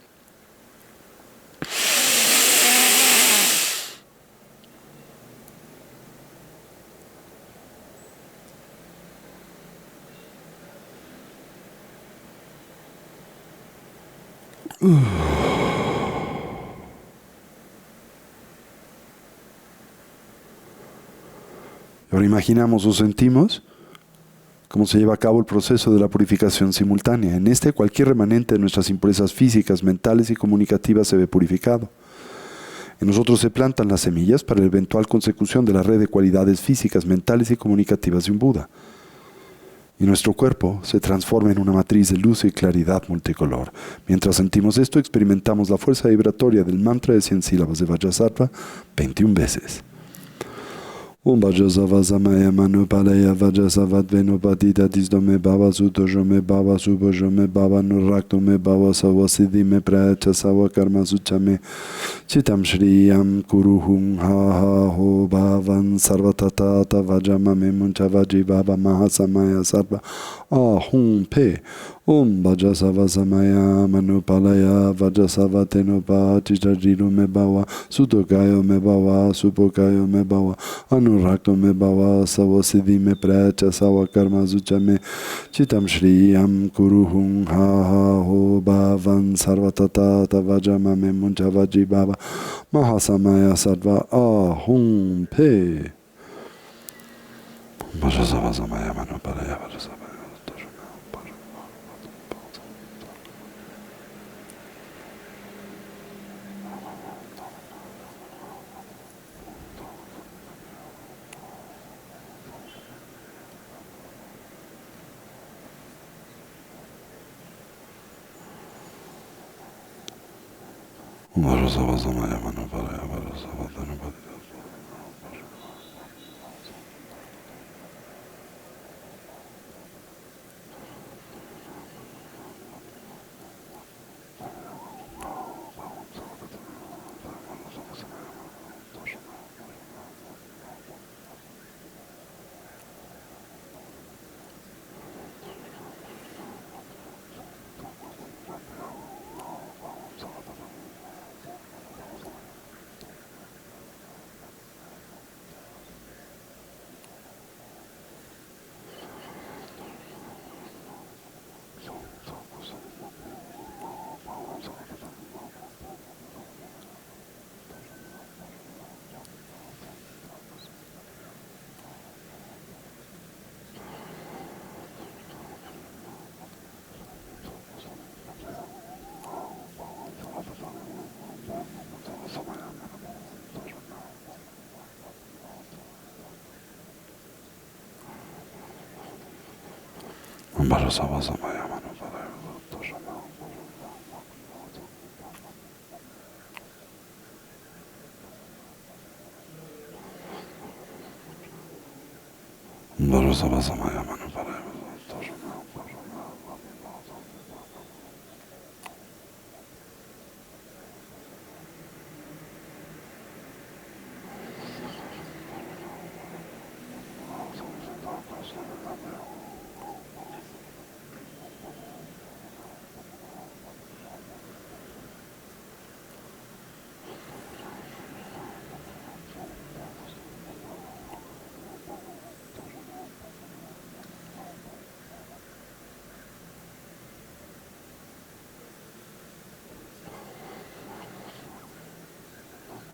Ahora imaginamos o sentimos cómo se lleva a cabo el proceso de la purificación simultánea. En este, cualquier remanente de nuestras impurezas físicas, mentales y comunicativas se ve purificado. En nosotros se plantan las semillas para la eventual consecución de la red de cualidades físicas, mentales y comunicativas de un Buda. Y nuestro cuerpo se transforma en una matriz de luz y claridad multicolor. Mientras sentimos esto, experimentamos la fuerza vibratoria del mantra de 100 sílabas de Vajrasattva 21 veces. Vajasavazamaya Manupalaya Vajasavat Venupatita Disdo me bhava Sutojo me bhava Subojo me bhava Nurakto me bhava Savasiddhi me pracha Sava Karma Suchame Chitam Shriyam Kuruhum Ha Ha Ho Bhavan Sarvatata Vajamame Munchavaji Bhava Mahasamaya Sarva Ahum Pe Vajasavazamaya Manupalaya Vajasavatenopa Chichajiru me bhava Sutokayo me bhava Supokayo me bhava Nurakto me bhava Savasiddhi me pracha Sava Karma Suchame Chitam Shriyam Kuruhum Ha Ha Ho Bhavan Sarvatata Vajamame Munchavaji Bhava Mahasamaya Sarva Ahum Pe. Vajasavazamaya Manupalaya Vajasavatenopa. Vajasavazamaya Manupalaya Vajasavatenopa. Vajasavazamaya Manupalaya Vajasavazamaya Manupalaya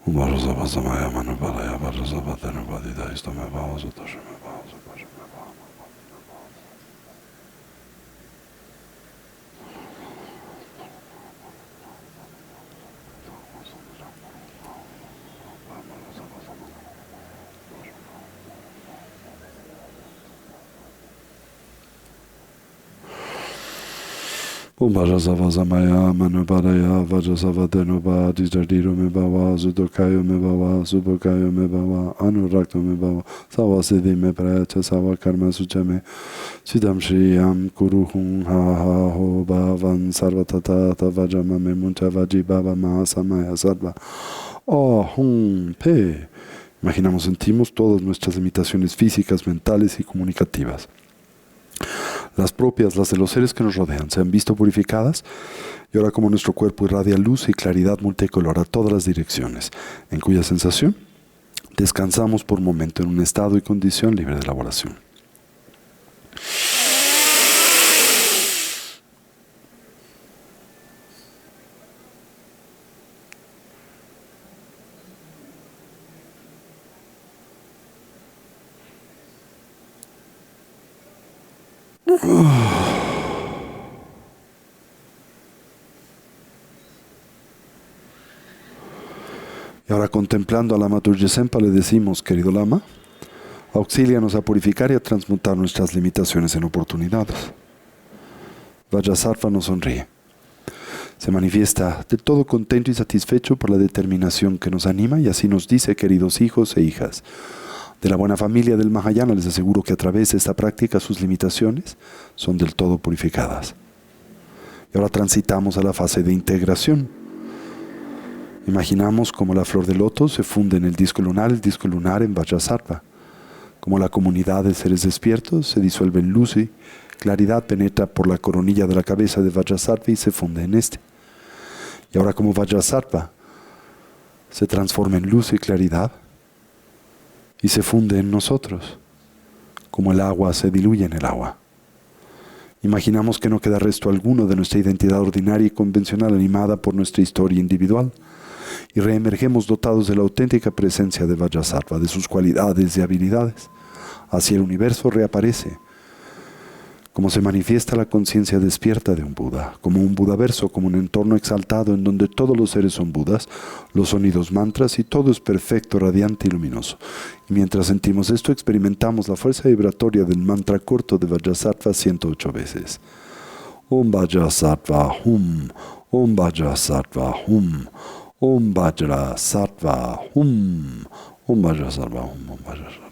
Vajasavazamaya Manupalaya Vajasavatenopa Disdo me bhava Sutojo me bhava Supojo me bhava. Om Vajasava Samaya Manupadaya Vajasava Denoba Dijardiro Me Bava Sudokayo Me Bava Subakayo Me Bava Anurakto Me Bava Savasiddhi Me Pracha Sava Karma Suchame Siddham Shriyam Kuruhum Ha Ha Ho Bhavan Sarvatata Vajama Me Muncha Vaji Baba Mahasamaya Sarva Oh Hum Pe. Imaginamos, sentimos todas nuestras limitaciones físicas, mentales y comunicativas. Las propias, las de los seres que nos rodean, se han visto purificadas y ahora como nuestro cuerpo irradia luz y claridad multicolor a todas las direcciones, en cuya sensación descansamos por un momento en un estado y condición libre de elaboración. Y ahora contemplando a Lama Turje Sempa le decimos, querido Lama, auxílianos a purificar y a transmutar nuestras limitaciones en oportunidades. Vajrasattva nos sonríe. Se manifiesta del todo contento y satisfecho por la determinación que nos anima y así nos dice, queridos hijos e hijas, de la buena familia del Mahayana les aseguro que a través de esta práctica sus limitaciones son del todo purificadas. Y ahora transitamos a la fase de integración. Imaginamos como la flor de loto se funde en el disco lunar en Vajrasattva. Como la comunidad de seres despiertos se disuelve en luz y claridad penetra por la coronilla de la cabeza de Vajrasattva y se funde en este. Y ahora como Vajrasattva se transforma en luz y claridad y se funde en nosotros, como el agua se diluye en el agua. Imaginamos que no queda resto alguno de nuestra identidad ordinaria y convencional animada por nuestra historia individual y reemergemos dotados de la auténtica presencia de Vajrasattva, de sus cualidades y habilidades. Así el universo reaparece, como se manifiesta la conciencia despierta de un Buda, como un Budaverso, como un entorno exaltado en donde todos los seres son Budas, los sonidos mantras y todo es perfecto, radiante y luminoso. Y mientras sentimos esto, experimentamos la fuerza vibratoria del mantra corto de Vajrasattva 108 veces. Om Vajrasattva Hum, Om Vajrasattva Hum, Om Vajrasattva Hum, Om Vajrasattva Hum, Om Vajrasattva.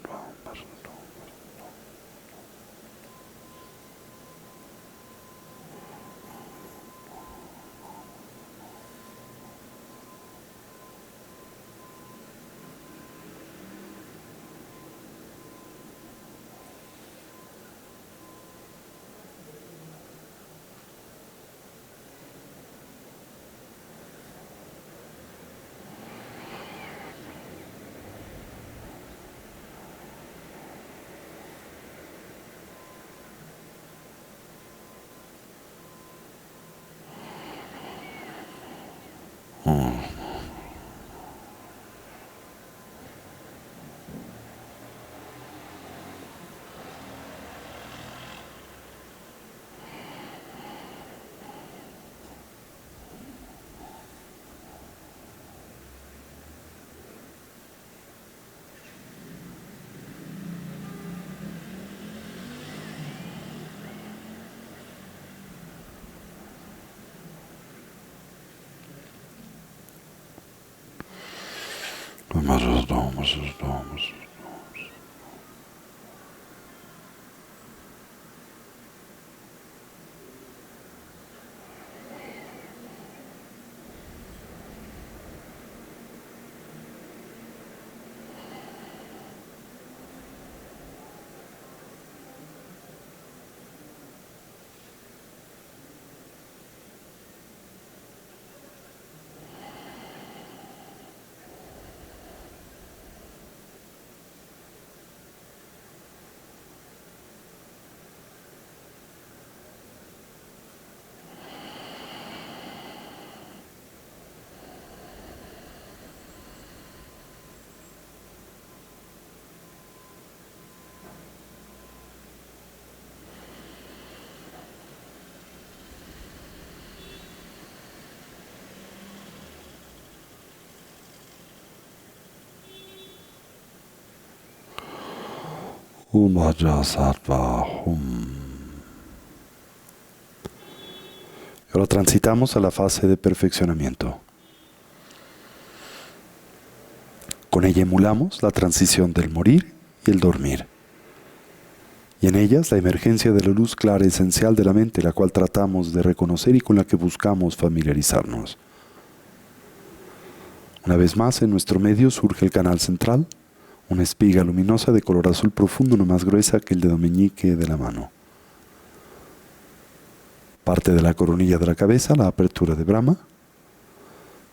Om Vajrasattva Hum. Ahora transitamos a la fase de perfeccionamiento. Con ella emulamos la transición del morir y el dormir. Y en ellas la emergencia de la luz clara esencial de la mente, la cual tratamos de reconocer y con la que buscamos familiarizarnos. Una vez más, en nuestro medio surge el canal central, una espiga luminosa de color azul profundo no más gruesa que el dedo meñique de la mano. Parte de la coronilla de la cabeza, la apertura de Brahma,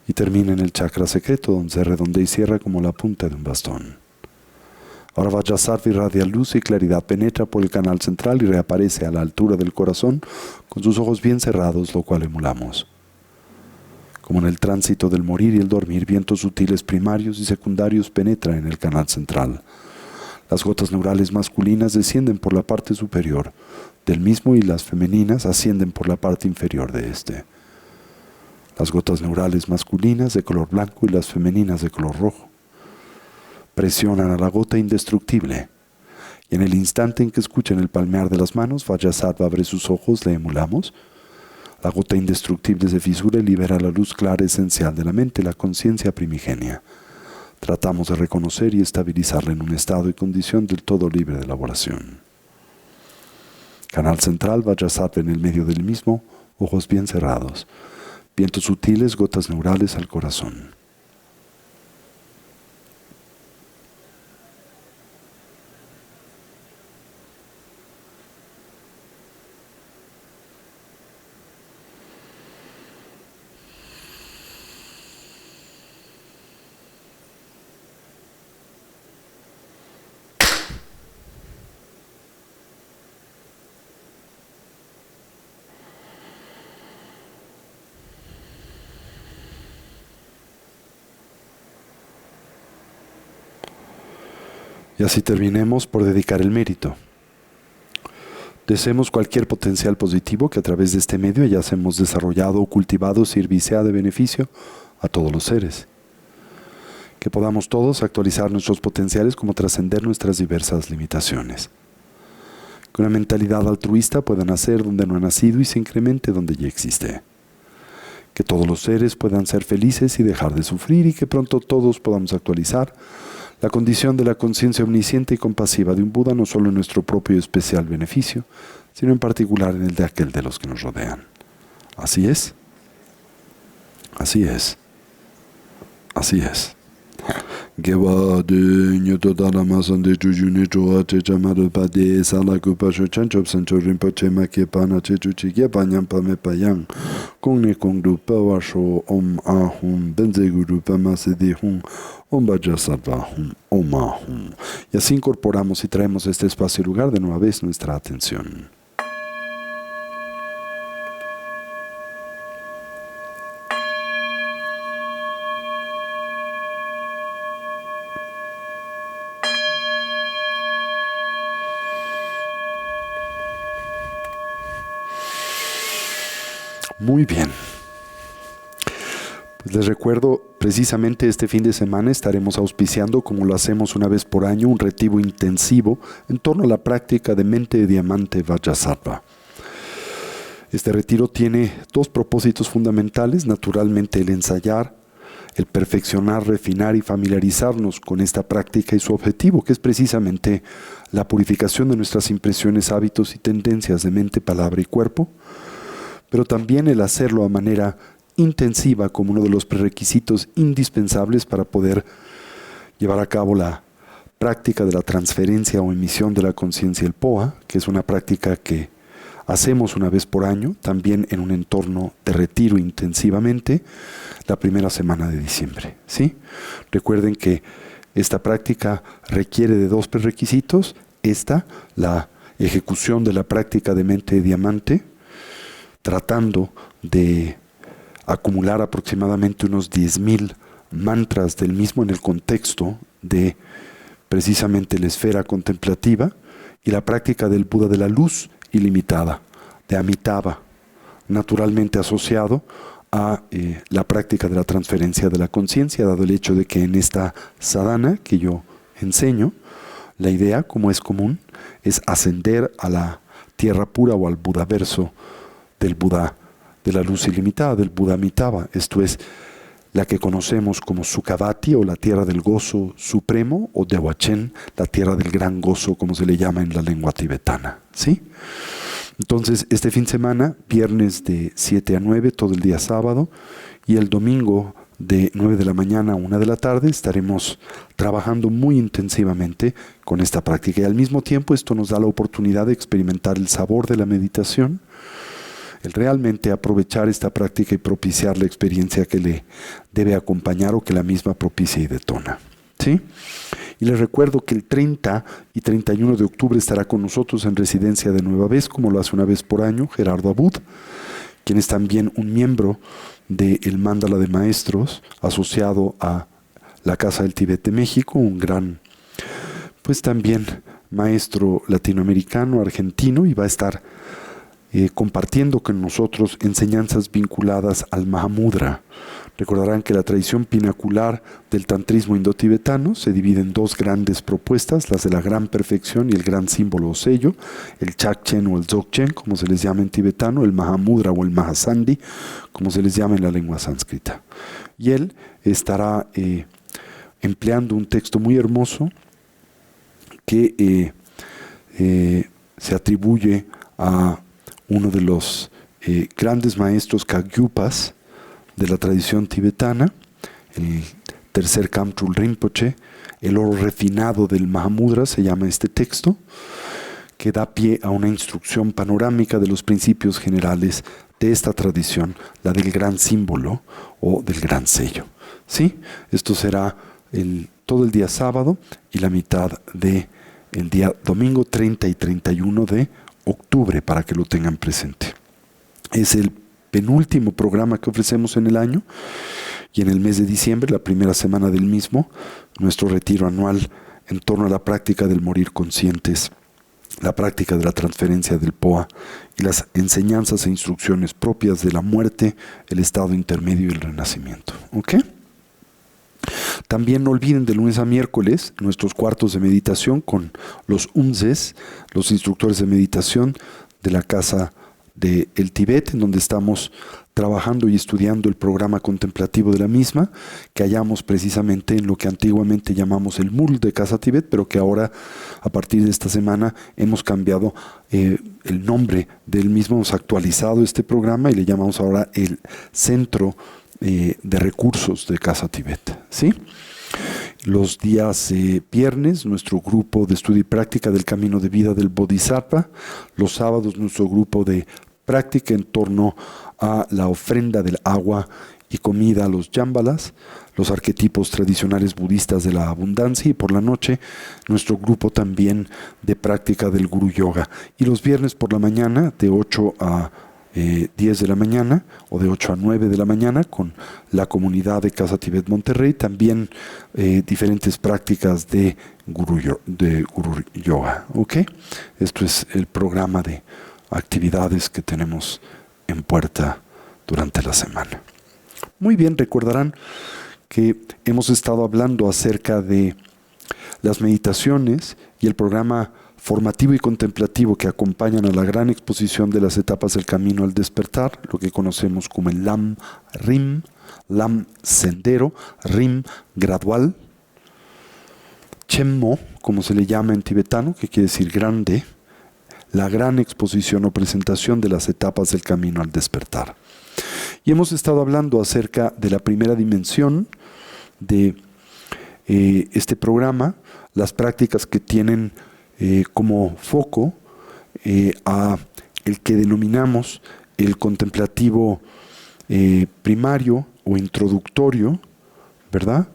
y termina en el chakra secreto, donde se redondea y cierra como la punta de un bastón. Ahora Vajrasattva irradia luz y claridad, penetra por el canal central y reaparece a la altura del corazón con sus ojos bien cerrados, lo cual emulamos. Como en el tránsito del morir y el dormir, vientos sutiles primarios y secundarios penetran en el canal central. Las gotas neurales masculinas descienden por la parte superior del mismo y las femeninas ascienden por la parte inferior de este. Las gotas neurales masculinas de color blanco y las femeninas de color rojo presionan a la gota indestructible, y en el instante en que escuchan el palmear de las manos, Vajrasattva abre sus ojos, le emulamos. La gota indestructible se fisura y libera la luz clara esencial de la mente, la conciencia primigenia. Tratamos de reconocer y estabilizarla en un estado y condición del todo libre de elaboración. Canal central, Vajrasattva en el medio del mismo, ojos bien cerrados. Vientos sutiles, gotas neurales al corazón. Y así terminemos por dedicar el mérito. Deseemos cualquier potencial positivo que a través de este medio hayamos desarrollado o cultivado sirva y sea de beneficio a todos los seres. Que podamos todos actualizar nuestros potenciales como trascender nuestras diversas limitaciones. Que una mentalidad altruista pueda nacer donde no ha nacido y se incremente donde ya existe. Que todos los seres puedan ser felices y dejar de sufrir y que pronto todos podamos actualizar la condición de la conciencia omnisciente y compasiva de un Buda no solo en nuestro propio y especial beneficio, sino en particular en el de aquel de los que nos rodean. Así es. Así es. Así es. Gewa de nyoto dala masan de jujune joa te chamado pade sala kupasho chanchop sancho rinpoche makie pana che chuchi gepa nyampa me payang kongne kongdu pawasho om ahum benze guru pamasedi hum om Vajrasattva hum om ahum. Y así incorporamos y traemos a este espacio y lugar de nueva vez nuestra atención. Muy bien. Pues les recuerdo, precisamente este fin de semana estaremos auspiciando, como lo hacemos una vez por año, un retiro intensivo en torno a la práctica de mente de diamante Vajrasattva. Este retiro tiene dos propósitos fundamentales, naturalmente el ensayar, el perfeccionar, refinar y familiarizarnos con esta práctica y su objetivo, que es precisamente la purificación de nuestras impresiones, hábitos y tendencias de mente, palabra y cuerpo, pero también el hacerlo a manera intensiva como uno de los prerequisitos indispensables para poder llevar a cabo la práctica de la transferencia o emisión de la conciencia, el POA, que es una práctica que hacemos una vez por año, también en un entorno de retiro intensivamente, la primera semana de diciembre, ¿sí? Recuerden que esta práctica requiere de dos prerequisitos. La ejecución de la práctica de mente de diamante, tratando de acumular aproximadamente unos 10,000 mantras del mismo en el contexto de precisamente la esfera contemplativa, y la práctica del Buda de la luz ilimitada, de Amitabha, naturalmente asociado a la práctica de la transferencia de la conciencia, dado el hecho de que en esta sadhana que yo enseño, la idea, como es común, es ascender a la tierra pura o al Budaverso del Buda de la luz ilimitada, del Buda Amitabha, esto es, la que conocemos como Sukhavati o la tierra del gozo supremo, o Dewachen, la tierra del gran gozo, como se le llama en la lengua tibetana, ¿sí? Entonces, este fin de semana, viernes de 7 a 9, todo el día sábado, y el domingo de 9 de la mañana a 1 de la tarde, estaremos trabajando muy intensivamente con esta práctica. Y al mismo tiempo, esto nos da la oportunidad de experimentar el sabor de la meditación, el realmente aprovechar esta práctica y propiciar la experiencia que le debe acompañar o que la misma propicia y detona, ¿sí? Y les recuerdo que el 30 y 31 de octubre estará con nosotros en residencia de Nueva Vez, como lo hace una vez por año, Gerardo Abud, quien es también un miembro del Mándala de Maestros, asociado a la Casa del Tíbet de México, un gran, pues también maestro latinoamericano, argentino, y va a estar compartiendo con nosotros enseñanzas vinculadas al Mahamudra. Recordarán que la tradición pinacular del tantrismo indotibetano se divide en dos grandes propuestas, las de la gran perfección y el gran símbolo o sello, el Chakchen o el Dzogchen, como se les llama en tibetano, el Mahamudra o el Mahasandhi, como se les llama en la lengua sánscrita. Y él estará empleando un texto muy hermoso que se atribuye a uno de los grandes maestros Kagyupas de la tradición tibetana, el tercer Kamtrul Rinpoche, el oro refinado del Mahamudra, se llama este texto, que da pie a una instrucción panorámica de los principios generales de esta tradición, la del gran símbolo o del gran sello. ¿Sí? Esto será todo el día sábado y la mitad del día domingo 30 y 31 de octubre, para que lo tengan presente. Es el penúltimo programa que ofrecemos en el año, y en el mes de diciembre, la primera semana del mismo, nuestro retiro anual en torno a la práctica del morir conscientes, la práctica de la transferencia del POA y las enseñanzas e instrucciones propias de la muerte, el estado intermedio y el renacimiento. ¿Ok? También no olviden de lunes a miércoles nuestros cuartos de meditación con los UMSES, los instructores de meditación de la Casa del Tíbet, en donde estamos trabajando y estudiando el programa contemplativo de la misma, que hallamos precisamente en lo que antiguamente llamamos el MUL de Casa Tíbet, pero que ahora, a partir de esta semana, hemos cambiado el nombre del mismo, hemos actualizado este programa y le llamamos ahora el Centro de Recursos de Casa Tíbet, ¿sí? Los días viernes, nuestro grupo de estudio y práctica del camino de vida del Bodhisattva. Los sábados, nuestro grupo de práctica en torno a la ofrenda del agua y comida a los Yambalas, los arquetipos tradicionales budistas de la abundancia. Y por la noche, nuestro grupo también de práctica del Guru Yoga. Y los viernes por la mañana, de 8 a 10 de la mañana o de 8 a 9 de la mañana con la comunidad de Casa Tíbet Monterrey, también diferentes prácticas de Guru Yoga. ¿Ok? Esto es el programa de actividades que tenemos en puerta durante la semana. Muy bien, recordarán que hemos estado hablando acerca de las meditaciones y el programa formativo y contemplativo que acompañan a la gran exposición de las etapas del camino al despertar, lo que conocemos como el Lam Rim, Lam sendero, Rim gradual, Chemmo, como se le llama en tibetano, que quiere decir grande, la gran exposición o presentación de las etapas del camino al despertar. Y hemos estado hablando acerca de la primera dimensión de este programa, las prácticas que tienen como foco a el que denominamos el contemplativo primario o introductorio, ¿verdad?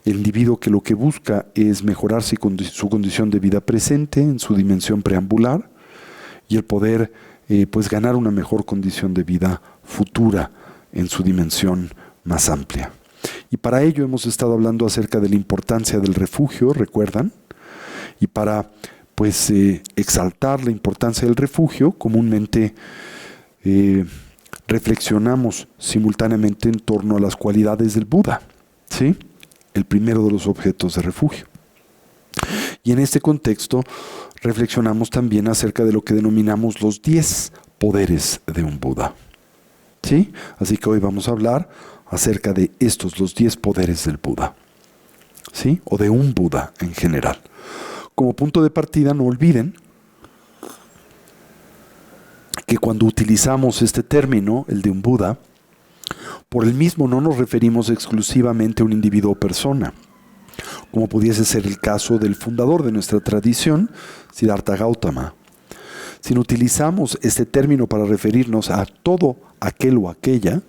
El individuo que lo que busca es mejorar su condición de vida presente en su dimensión preambular y el poder pues ganar una mejor condición de vida futura en su dimensión más amplia. Y para ello hemos estado hablando acerca de la importancia del refugio, ¿recuerdan? Y para pues exaltar la importancia del refugio, comúnmente reflexionamos simultáneamente en torno a las cualidades del Buda, ¿sí? El primero de los objetos de refugio. Y en este contexto reflexionamos también acerca de lo que denominamos los 10 poderes de un Buda. ¿Sí? Así que hoy vamos a hablar acerca de estos, los 10 poderes del Buda. ¿Sí? O de un Buda en general. Como punto de partida, no olviden que cuando utilizamos este término, el de un Buda, por el mismo no nos referimos exclusivamente a un individuo o persona, como pudiese ser el caso del fundador de nuestra tradición, Siddhartha Gautama, sino utilizamos este término para referirnos a todo aquel o aquella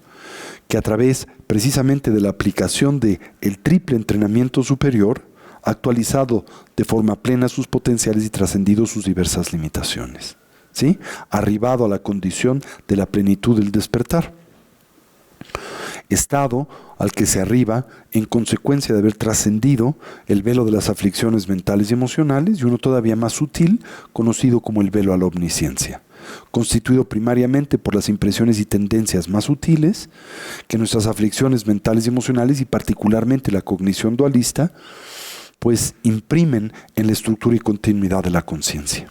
que a través precisamente de la aplicación de el triple entrenamiento superior ha actualizado de forma plena sus potenciales y trascendido sus diversas limitaciones. ¿Sí? Arribado a la condición de la plenitud del despertar. Estado al que se arriba en consecuencia de haber trascendido el velo de las aflicciones mentales y emocionales y uno todavía más sutil, conocido como el velo a la omnisciencia, constituido primariamente por las impresiones y tendencias más sutiles que nuestras aflicciones mentales y emocionales y particularmente la cognición dualista, pues imprimen en la estructura y continuidad de la conciencia.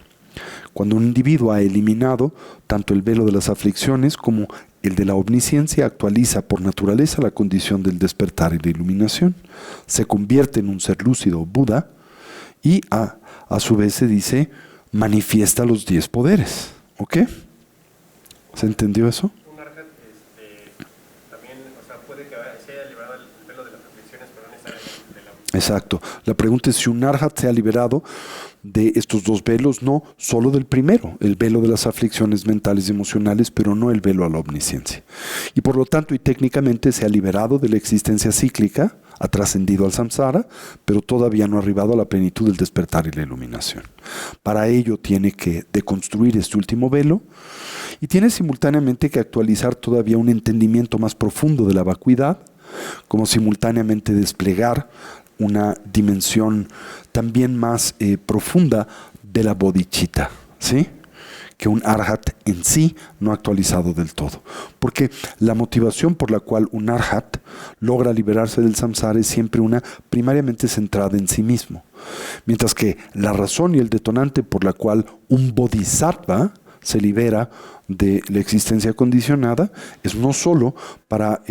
Cuando un individuo ha eliminado tanto el velo de las aflicciones como el de la omnisciencia, actualiza por naturaleza la condición del despertar y la iluminación. Se convierte en un ser lúcido, Buda, y a su vez se dice, manifiesta los 10 poderes. ¿Ok? ¿Se entendió eso? Un arhat también, o sea, puede que se haya liberado el velo de las aflicciones, pero no necesariamente de la... Exacto. La pregunta es si un arhat se ha liberado de estos 2 velos, no solo del primero, el velo de las aflicciones mentales y emocionales, pero no el velo a la omnisciencia. Y por lo tanto, y técnicamente se ha liberado de la existencia cíclica, ha trascendido al samsara, pero todavía no ha arribado a la plenitud del despertar y la iluminación. Para ello tiene que deconstruir este último velo y tiene simultáneamente que actualizar todavía un entendimiento más profundo de la vacuidad, como simultáneamente desplegar una dimensión también más profunda de la bodhicitta, ¿sí? Que un arhat en sí no ha actualizado del todo. Porque la motivación por la cual un arhat logra liberarse del samsara es siempre una primariamente centrada en sí mismo. Mientras que la razón y el detonante por la cual un bodhisattva se libera de la existencia condicionada es no solo para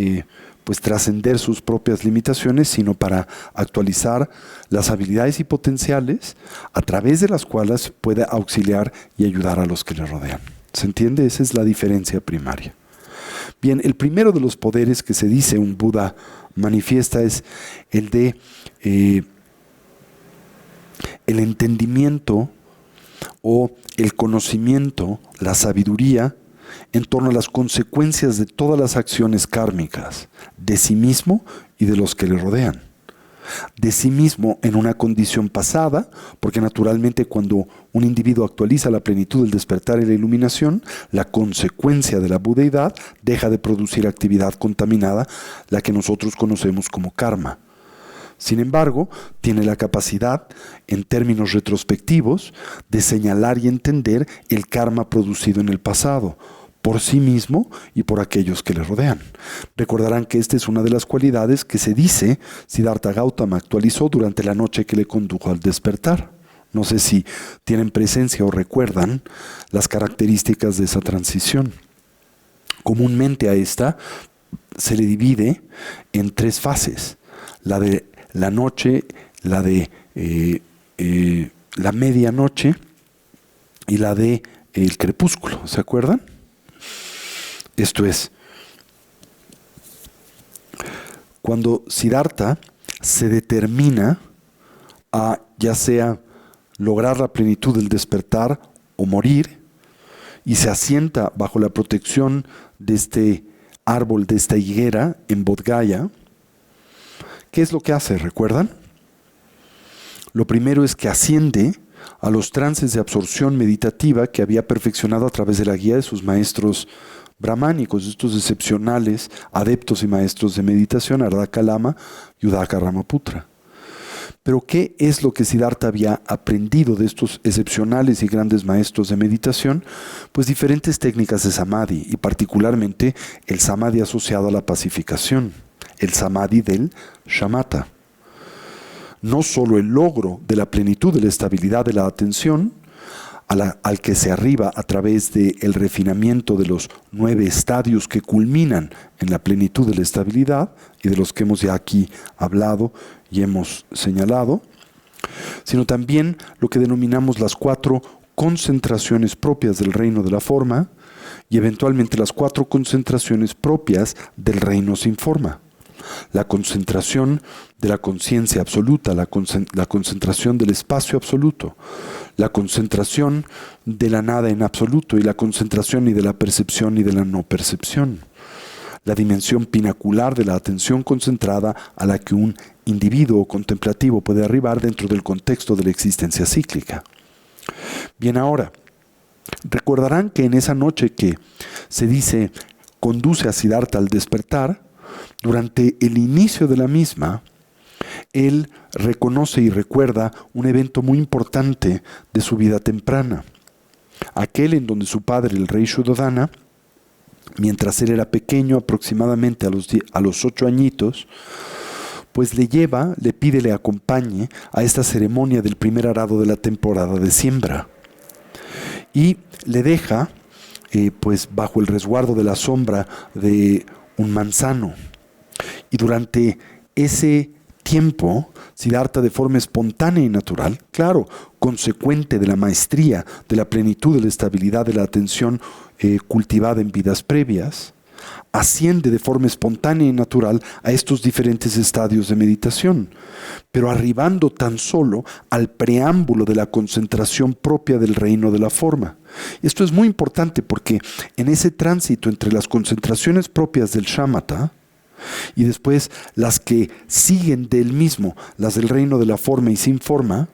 pues trascender sus propias limitaciones, sino para actualizar las habilidades y potenciales a través de las cuales puede auxiliar y ayudar a los que le rodean. ¿Se entiende? Esa es la diferencia primaria. Bien, el primero de los poderes que se dice un Buda manifiesta es el de el entendimiento o el conocimiento, la sabiduría en torno a las consecuencias de todas las acciones kármicas, de sí mismo y de los que le rodean. De sí mismo en una condición pasada, porque naturalmente cuando un individuo actualiza la plenitud del despertar y la iluminación, la consecuencia de la budeidad deja de producir actividad contaminada, la que nosotros conocemos como karma. Sin embargo, tiene la capacidad, en términos retrospectivos, de señalar y entender el karma producido en el pasado, por sí mismo y por aquellos que le rodean. Recordarán que esta es una de las cualidades que se dice Siddhartha Gautama actualizó durante la noche que le condujo al despertar. No sé si tienen presencia o recuerdan las características de esa transición. Comúnmente a esta se le divide en 3 fases. La de la noche, la de la medianoche y la de el crepúsculo. ¿Se acuerdan? Esto es, cuando Siddhartha se determina a ya sea lograr la plenitud del despertar o morir y se asienta bajo la protección de este árbol, de esta higuera en Bodh Gaya, ¿qué es lo que hace? ¿Recuerdan? Lo primero es que asciende a los trances de absorción meditativa que había perfeccionado a través de la guía de sus maestros brahmánicos, estos excepcionales adeptos y maestros de meditación, Ardhaka Lama y Udaka Ramaputra. Pero ¿qué es lo que Siddhartha había aprendido de estos excepcionales y grandes maestros de meditación? Pues diferentes técnicas de samadhi y particularmente el samadhi asociado a la pacificación, el samadhi del shamatha. No solo el logro de la plenitud de la estabilidad de la atención, al que se arriba a través del refinamiento de los 9 estadios que culminan en la plenitud de la estabilidad y de los que hemos ya aquí hablado y hemos señalado, sino también lo que denominamos las 4 concentraciones propias del reino de la forma y eventualmente las 4 concentraciones propias del reino sin forma. La concentración de la conciencia absoluta, la concentración del espacio absoluto, la concentración de la nada en absoluto y la concentración y de la percepción y de la no percepción. La dimensión pinacular de la atención concentrada a la que un individuo contemplativo puede arribar dentro del contexto de la existencia cíclica. Bien, ahora, recordarán que en esa noche que se dice conduce a Siddhartha al despertar, durante el inicio de la misma, él reconoce y recuerda un evento muy importante de su vida temprana, aquel en donde su padre, el rey Shuddhodana, mientras él era pequeño, aproximadamente a los 8 añitos, pues le pide le acompañe a esta ceremonia del primer arado de la temporada de siembra. Y le deja, pues bajo el resguardo de la sombra de un manzano. Y durante ese tiempo, Siddhartha, de forma espontánea y natural, claro, consecuente de la maestría, de la plenitud, de la estabilidad, de la atención cultivada en vidas previas, asciende de forma espontánea y natural a estos diferentes estadios de meditación, pero arribando tan solo al preámbulo de la concentración propia del reino de la forma. Esto es muy importante porque en ese tránsito entre las concentraciones propias del shamatha y después las que siguen del mismo, las del reino de la forma y sin forma,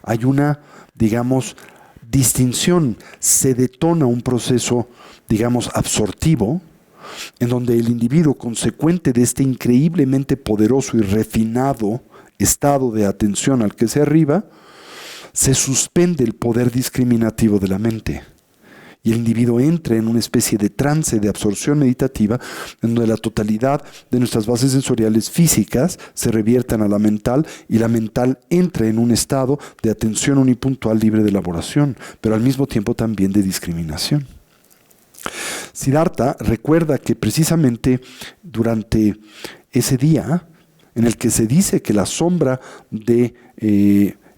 hay una, digamos, distinción. Se detona un proceso, digamos, absortivo, en donde el individuo, consecuente de este increíblemente poderoso y refinado estado de atención al que se arriba, se suspende el poder discriminativo de la mente. Y el individuo entra en una especie de trance de absorción meditativa, en donde la totalidad de nuestras bases sensoriales físicas se revierten a la mental, y la mental entra en un estado de atención unipuntual libre de elaboración, pero al mismo tiempo también de discriminación. Siddhartha recuerda que precisamente durante ese día en el que se dice que la sombra de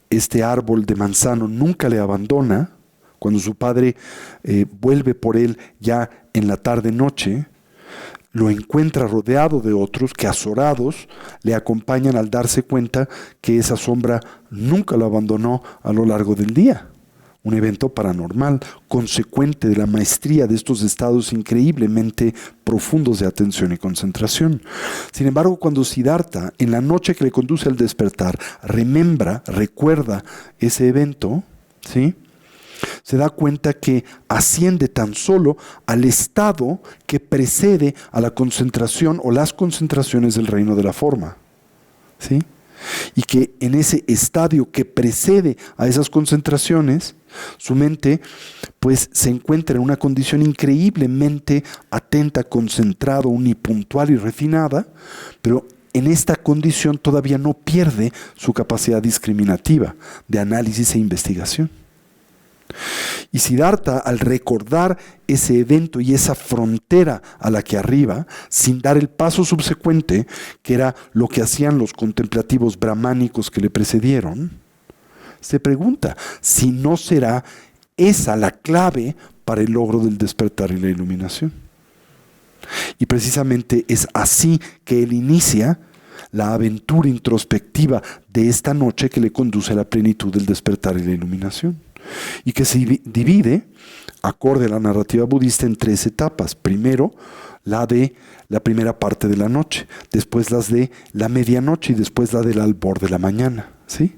este árbol de manzano nunca le abandona, cuando su padre vuelve por él ya en la tarde-noche, lo encuentra rodeado de otros que, azorados, le acompañan al darse cuenta que esa sombra nunca lo abandonó a lo largo del día. Un evento paranormal, consecuente de la maestría de estos estados increíblemente profundos de atención y concentración. Sin embargo, cuando Siddhartha, en la noche que le conduce al despertar, recuerda ese evento, ¿sí?, se da cuenta que asciende tan solo al estado que precede a la concentración o las concentraciones del reino de la forma, ¿sí?, y que en ese estadio que precede a esas concentraciones, su mente pues se encuentra en una condición increíblemente atenta, concentrada, unipuntual y refinada, pero en esta condición todavía no pierde su capacidad discriminativa de análisis e investigación. Y Siddhartha, al recordar ese evento y esa frontera a la que arriba, sin dar el paso subsecuente, que era lo que hacían los contemplativos brahmánicos que le precedieron, se pregunta si no será esa la clave para el logro del despertar y la iluminación. Y precisamente es así que él inicia la aventura introspectiva de esta noche que le conduce a la plenitud del despertar y la iluminación. Y que se divide, acorde a la narrativa budista, en 3 etapas. Primero, la de la primera parte de la noche, después las de la medianoche y después la del albor de la mañana, ¿sí?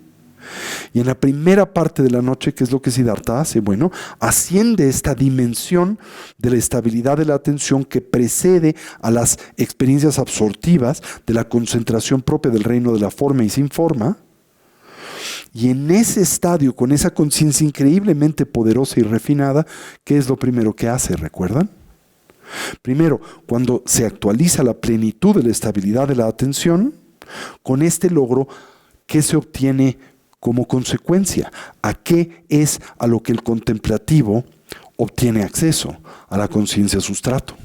Y en la primera parte de la noche, ¿qué es lo que Siddhartha hace? Bueno, asciende esta dimensión de la estabilidad de la atención que precede a las experiencias absortivas de la concentración propia del reino de la forma y sin forma. Y en ese estadio, con esa conciencia increíblemente poderosa y refinada, ¿qué es lo primero que hace? ¿Recuerdan? Primero, cuando se actualiza la plenitud de la estabilidad de la atención, con este logro, ¿qué se obtiene como consecuencia. ¿A qué es a lo que el contemplativo obtiene acceso? A la conciencia sustrato.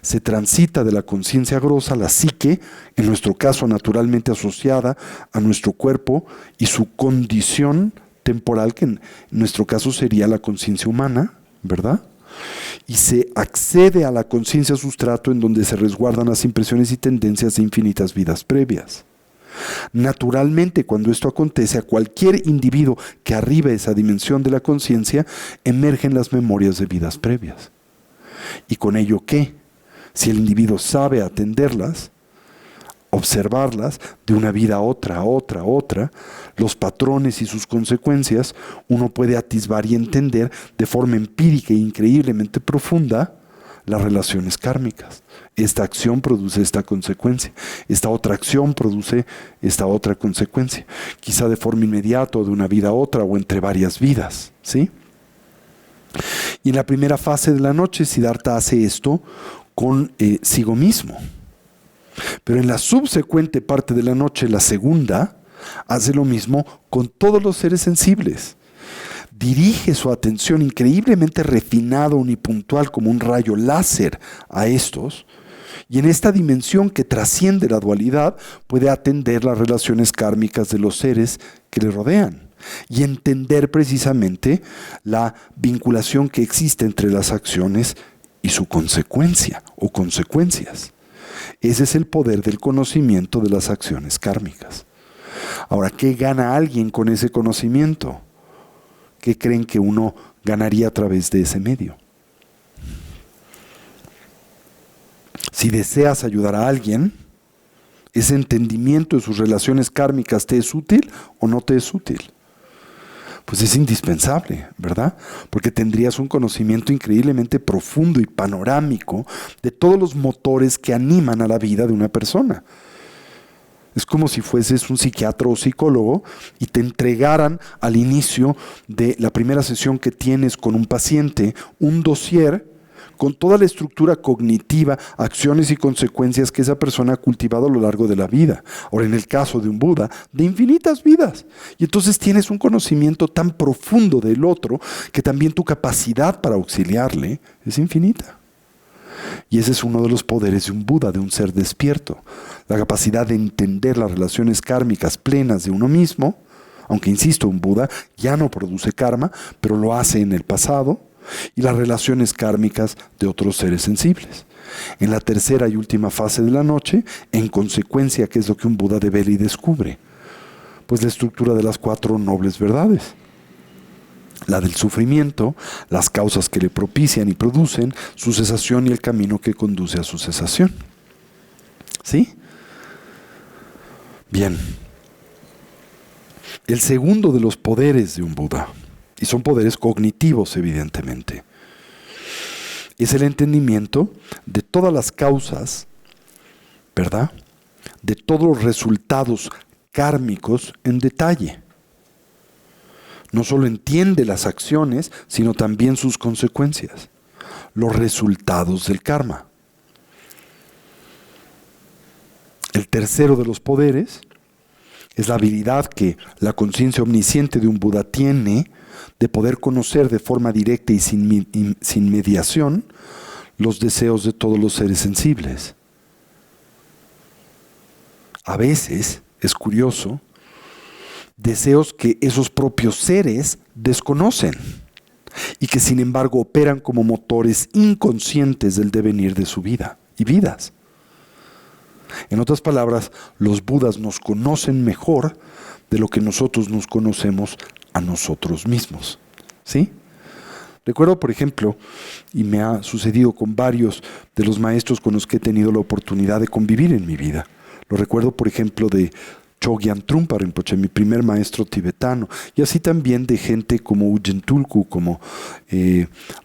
Se transita de la conciencia grosa a la psique, en nuestro caso naturalmente asociada a nuestro cuerpo y su condición temporal, que en nuestro caso sería la conciencia humana, ¿verdad? Y se accede a la conciencia sustrato, en donde se resguardan las impresiones y tendencias de infinitas vidas previas. Naturalmente, cuando esto acontece, a cualquier individuo que arribe a esa dimensión de la conciencia, emergen las memorias de vidas previas. ¿Y con ello qué? Si el individuo sabe atenderlas, observarlas de una vida a otra, los patrones y sus consecuencias, uno puede atisbar y entender de forma empírica e increíblemente profunda las relaciones kármicas. Esta acción produce esta consecuencia. Esta otra acción produce esta otra consecuencia. Quizá de forma inmediata, o de una vida a otra, o entre varias vidas, ¿sí? Y en la primera fase de la noche, Siddhartha hace esto consigo mismo. Pero en la subsecuente parte de la noche, la segunda, hace lo mismo con todos los seres sensibles. Dirige su atención increíblemente refinada, unipuntual, como un rayo láser a estos, y en esta dimensión que trasciende la dualidad puede atender las relaciones kármicas de los seres que le rodean y entender precisamente la vinculación que existe entre las acciones y su consecuencia o consecuencias. Ese es el poder del conocimiento de las acciones kármicas. Ahora, ¿qué gana alguien con ese conocimiento? ¿Qué creen que uno ganaría a través de ese medio? Si deseas ayudar a alguien, ¿ese entendimiento de sus relaciones kármicas te es útil o no te es útil? Pues es indispensable, ¿verdad? Porque tendrías un conocimiento increíblemente profundo y panorámico de todos los motores que animan a la vida de una persona. Es como si fueses un psiquiatra o psicólogo y te entregaran al inicio de la primera sesión que tienes con un paciente un dossier con toda la estructura cognitiva, acciones y consecuencias que esa persona ha cultivado a lo largo de la vida. Ahora, en el caso de un Buda, de infinitas vidas. Y entonces tienes un conocimiento tan profundo del otro que también tu capacidad para auxiliarle es infinita. Y ese es uno de los poderes de un Buda, de un ser despierto. La capacidad de entender las relaciones kármicas plenas de uno mismo, aunque insisto, un Buda ya no produce karma, pero lo hace en el pasado, y las relaciones kármicas de otros seres sensibles. En la tercera y última fase de la noche, en consecuencia, ¿qué es lo que un Buda devela y descubre? Pues la estructura de las 4 nobles verdades. La del sufrimiento, las causas que le propician y producen, su cesación y el camino que conduce a su cesación. ¿Sí? Bien. El segundo de los poderes de un Buda, y son poderes cognitivos evidentemente, es el entendimiento de todas las causas, ¿verdad? De todos los resultados kármicos en detalle. No solo entiende las acciones, sino también sus consecuencias, los resultados del karma. El tercero de los poderes es la habilidad que la conciencia omnisciente de un Buda tiene de poder conocer de forma directa y sin mediación los deseos de todos los seres sensibles. A veces, es curioso, deseos que esos propios seres desconocen y que sin embargo operan como motores inconscientes del devenir de su vida y vidas. En otras palabras, los Budas nos conocen mejor de lo que nosotros nos conocemos a nosotros mismos. ¿Sí? Recuerdo, por ejemplo, y me ha sucedido con varios de los maestros con los que he tenido la oportunidad de convivir en mi vida. Lo recuerdo, por ejemplo, de Chogyam Trungpa Rinpoche, mi primer maestro tibetano, y así también de gente como Ujén Tulku, como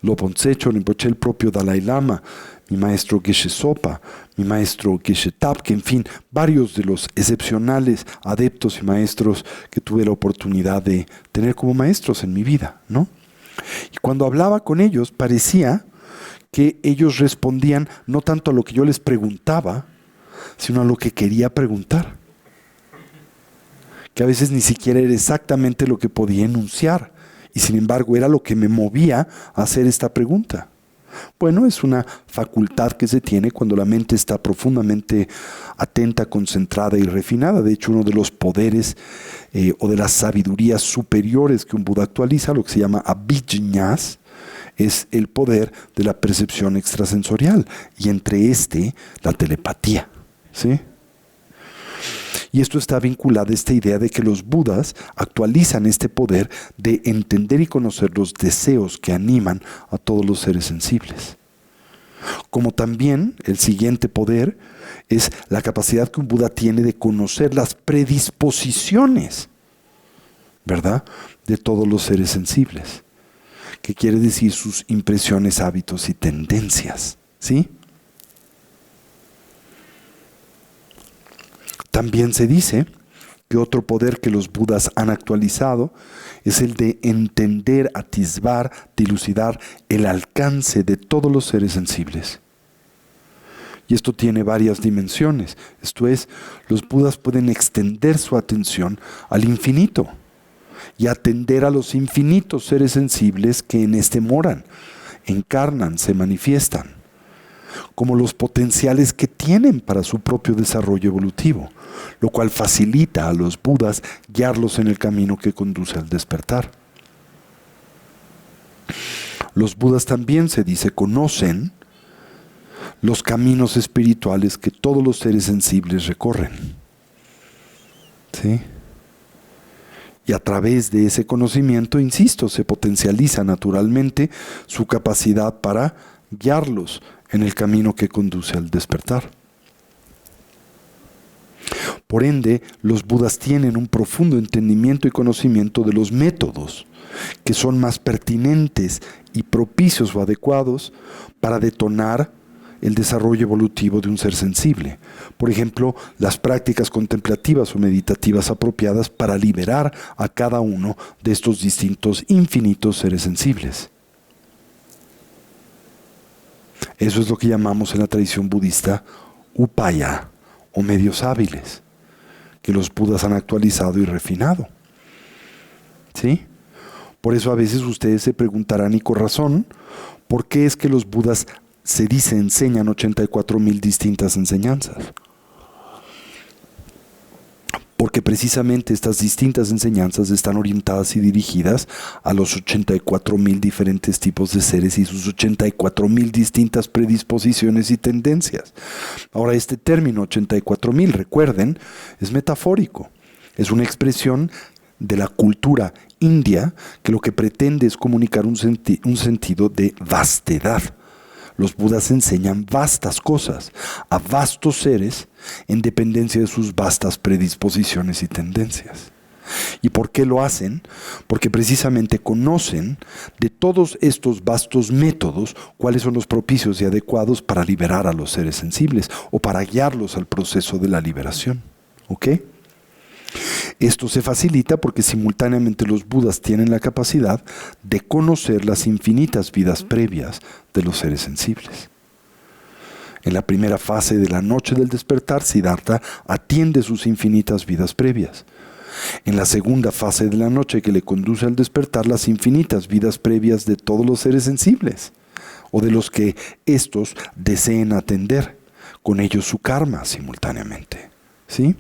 Lobon Tsecho Rinpoche, el propio Dalai Lama, mi maestro Geshe Sopa, mi maestro Geshe Tapke, en fin, varios de los excepcionales adeptos y maestros que tuve la oportunidad de tener como maestros en mi vida, ¿no? Y cuando hablaba con ellos, parecía que ellos respondían no tanto a lo que yo les preguntaba, sino a lo que quería preguntar. que a veces ni siquiera era exactamente lo que podía enunciar, y sin embargo era lo que me movía a hacer esta pregunta. Bueno, es una facultad que se tiene cuando la mente está profundamente atenta, concentrada y refinada. De hecho, uno de los poderes o de las sabidurías superiores que un Buda actualiza, lo que se llama abhijñas, es el poder de la percepción extrasensorial, y entre la telepatía, ¿sí? Y esto está vinculado a esta idea de que los Budas actualizan este poder de entender y conocer los deseos que animan a todos los seres sensibles. Como también el siguiente poder es la capacidad que un Buda tiene de conocer las predisposiciones, ¿verdad?, de todos los seres sensibles, que quiere decir sus impresiones, hábitos y tendencias, ¿sí? También se dice que otro poder que los Budas han actualizado es el de entender, atisbar, dilucidar el alcance de todos los seres sensibles. Y esto tiene varias dimensiones. Esto es, los Budas pueden extender su atención al infinito y atender a los infinitos seres sensibles que en este moran, encarnan, se manifiestan, como los potenciales que tienen para su propio desarrollo evolutivo, lo cual facilita a los Budas guiarlos en el camino que conduce al despertar. Los Budas también, se dice, conocen los caminos espirituales que todos los seres sensibles recorren, ¿sí? Y a través de ese conocimiento, insisto, se potencializa naturalmente su capacidad para guiarlos en el camino que conduce al despertar. Por ende, los Budas tienen un profundo entendimiento y conocimiento de los métodos que son más pertinentes y propicios o adecuados para detonar el desarrollo evolutivo de un ser sensible. Por ejemplo, las prácticas contemplativas o meditativas apropiadas para liberar a cada uno de estos distintos infinitos seres sensibles. Eso es lo que llamamos en la tradición budista upaya, o medios hábiles, que los Budas han actualizado y refinado, ¿sí? Por eso a veces ustedes se preguntarán, y con razón, ¿por qué es que los Budas se dice enseñan 84,000 distintas enseñanzas? Porque precisamente estas distintas enseñanzas están orientadas y dirigidas a los 84,000 diferentes tipos de seres y sus 84,000 distintas predisposiciones y tendencias. Ahora, este término 84,000, recuerden, es metafórico. Es una expresión de la cultura india que lo que pretende es comunicar un sentido de vastedad. Los Budas enseñan vastas cosas a vastos seres en dependencia de sus vastas predisposiciones y tendencias. ¿Y por qué lo hacen? Porque precisamente conocen de todos estos vastos métodos cuáles son los propicios y adecuados para liberar a los seres sensibles o para guiarlos al proceso de la liberación. ¿Ok? Esto se facilita porque simultáneamente los Budas tienen la capacidad de conocer las infinitas vidas previas de los seres sensibles. En la primera fase de la noche del despertar, Siddhartha atiende sus infinitas vidas previas. En la segunda fase de la noche que le conduce al despertar, las infinitas vidas previas de todos los seres sensibles, o de los que éstos deseen atender, con ellos su karma simultáneamente. ¿Sí?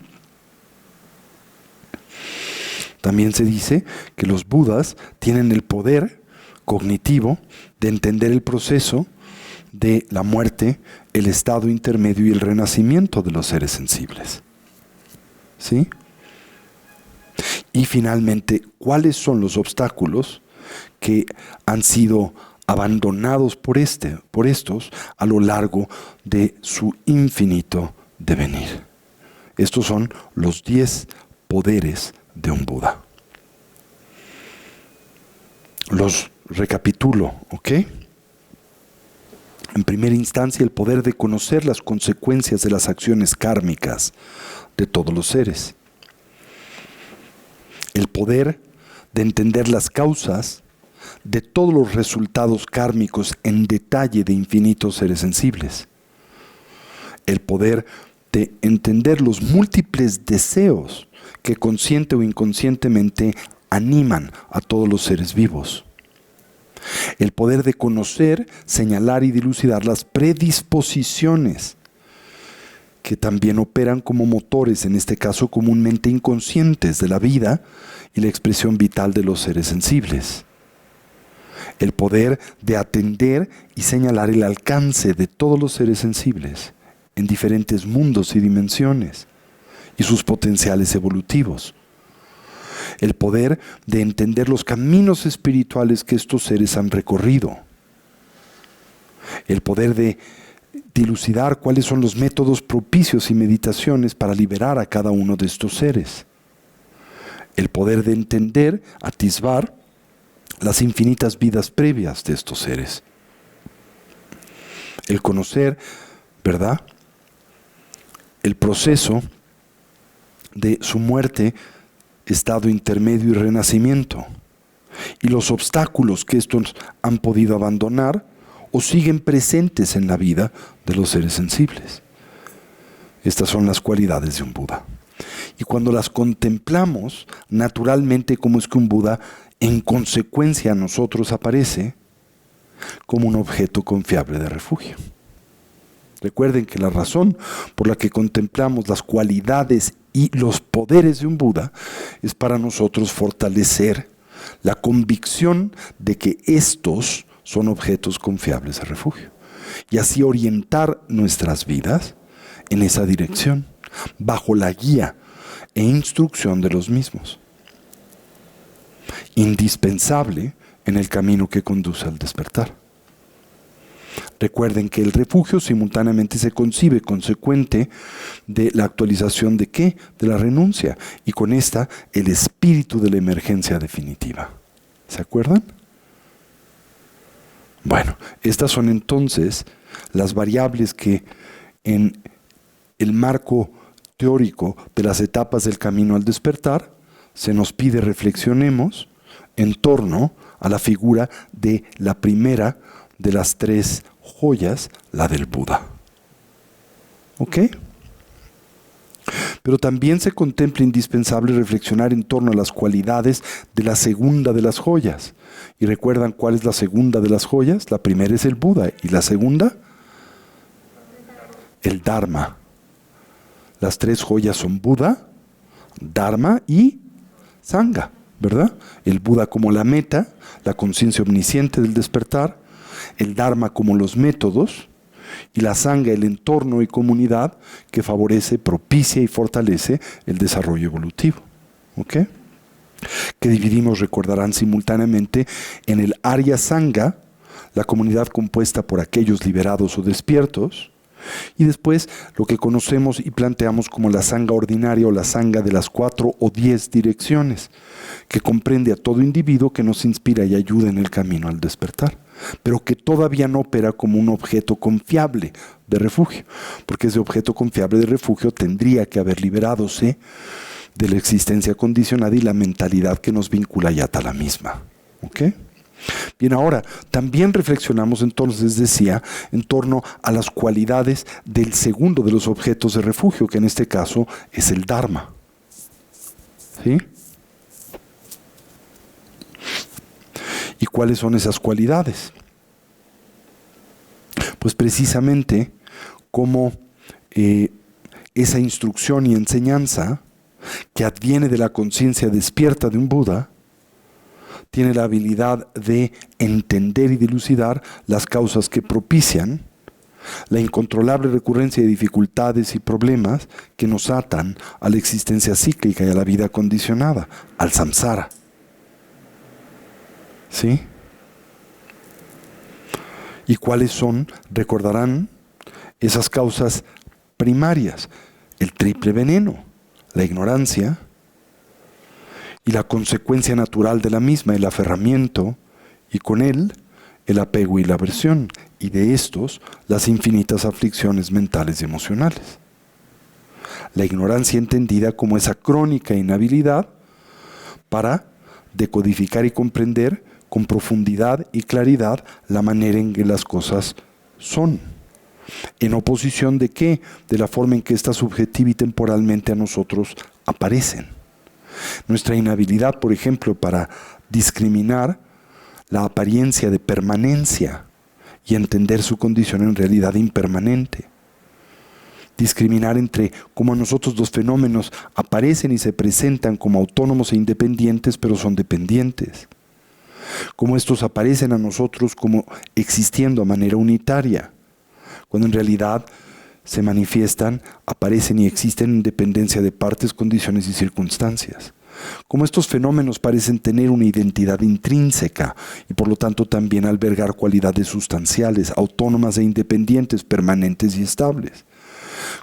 También se dice que los Budas tienen el poder cognitivo de entender el proceso de la muerte, el estado intermedio y el renacimiento de los seres sensibles. ¿Sí? Y finalmente, ¿cuáles son los obstáculos que han sido abandonados por estos a lo largo de su infinito devenir? Estos son los 10 poderes de un Buda. Los recapitulo, ¿ok? En primera instancia, el poder de conocer las consecuencias de las acciones kármicas de todos los seres. El poder de entender las causas de todos los resultados kármicos en detalle de infinitos seres sensibles. El poder de entender los múltiples deseos que consciente o inconscientemente animan a todos los seres vivos. El poder de conocer, señalar y dilucidar las predisposiciones que también operan como motores, en este caso comúnmente inconscientes, de la vida y la expresión vital de los seres sensibles. El poder de atender y señalar el alcance de todos los seres sensibles en diferentes mundos y dimensiones y sus potenciales evolutivos. El poder de entender los caminos espirituales que estos seres han recorrido. El poder de dilucidar cuáles son los métodos propicios y meditaciones para liberar a cada uno de estos seres. El poder de entender, atisbar las infinitas vidas previas de estos seres. El conocer, ¿verdad?, el proceso de su muerte, estado intermedio y renacimiento, y los obstáculos que estos han podido abandonar o siguen presentes en la vida de los seres sensibles. Estas son las cualidades de un Buda. Y cuando las contemplamos, naturalmente, como es que un Buda, en consecuencia a nosotros aparece como un objeto confiable de refugio. Recuerden que la razón por la que contemplamos las cualidades y los poderes de un Buda es para nosotros fortalecer la convicción de que estos son objetos confiables de refugio y así orientar nuestras vidas en esa dirección, bajo la guía e instrucción de los mismos. Indispensable en el camino que conduce al despertar. Recuerden que el refugio simultáneamente se concibe consecuente de la actualización de ¿qué? De la renuncia, y con esta el espíritu de la emergencia definitiva. ¿Se acuerdan? Bueno, estas son entonces las variables que en el marco teórico de las etapas del camino al despertar se nos pide reflexionemos en torno a la figura de la primera de las tres joyas, la del Buda. ¿Ok? Pero también se contempla indispensable reflexionar en torno a las cualidades de la segunda de las joyas. ¿Y recuerdan cuál es la segunda de las joyas? La primera es el Buda y la segunda, el Dharma. Las tres joyas son Buda, Dharma y Sangha, ¿verdad? El Buda como la meta, la conciencia omnisciente del despertar, el Dharma como los métodos, y la Sangha, el entorno y comunidad que favorece, propicia y fortalece el desarrollo evolutivo. ¿Ok? Que dividimos, recordarán, simultáneamente en el Arya Sangha, la comunidad compuesta por aquellos liberados o despiertos, y después lo que conocemos y planteamos como la Sangha ordinaria o la Sangha de las 4 o 10 direcciones, que comprende a todo individuo que nos inspira y ayuda en el camino al despertar, pero que todavía no opera como un objeto confiable de refugio, porque ese objeto confiable de refugio tendría que haber liberadose de la existencia condicionada y la mentalidad que nos vincula y ata a la misma. ¿Ok? Bien, ahora, también reflexionamos entonces, decía, en torno a las cualidades del segundo de los objetos de refugio, que en este caso es el Dharma. ¿Sí? ¿Y cuáles son esas cualidades? Pues precisamente como esa instrucción y enseñanza que adviene de la conciencia despierta de un Buda, tiene la habilidad de entender y dilucidar las causas que propician la incontrolable recurrencia de dificultades y problemas que nos atan a la existencia cíclica y a la vida condicionada, al samsara. ¿Sí? ¿Y cuáles son? Recordarán esas causas primarias: el triple veneno, la ignorancia, y la consecuencia natural de la misma, el aferramiento, y con él el apego y la aversión, y de estos las infinitas aflicciones mentales y emocionales. La ignorancia entendida como esa crónica inhabilidad para decodificar y comprender con profundidad y claridad la manera en que las cosas son. ¿En oposición de qué? De la forma en que esta subjetiva y temporalmente a nosotros aparecen. Nuestra inhabilidad, por ejemplo, para discriminar la apariencia de permanencia y entender su condición en realidad impermanente. Discriminar entre cómo a nosotros los fenómenos aparecen y se presentan como autónomos e independientes, pero son dependientes. Cómo estos aparecen a nosotros como existiendo a manera unitaria, cuando en realidad se manifiestan, aparecen y existen en dependencia de partes, condiciones y circunstancias. Cómo estos fenómenos parecen tener una identidad intrínseca y por lo tanto también albergar cualidades sustanciales, autónomas e independientes, permanentes y estables.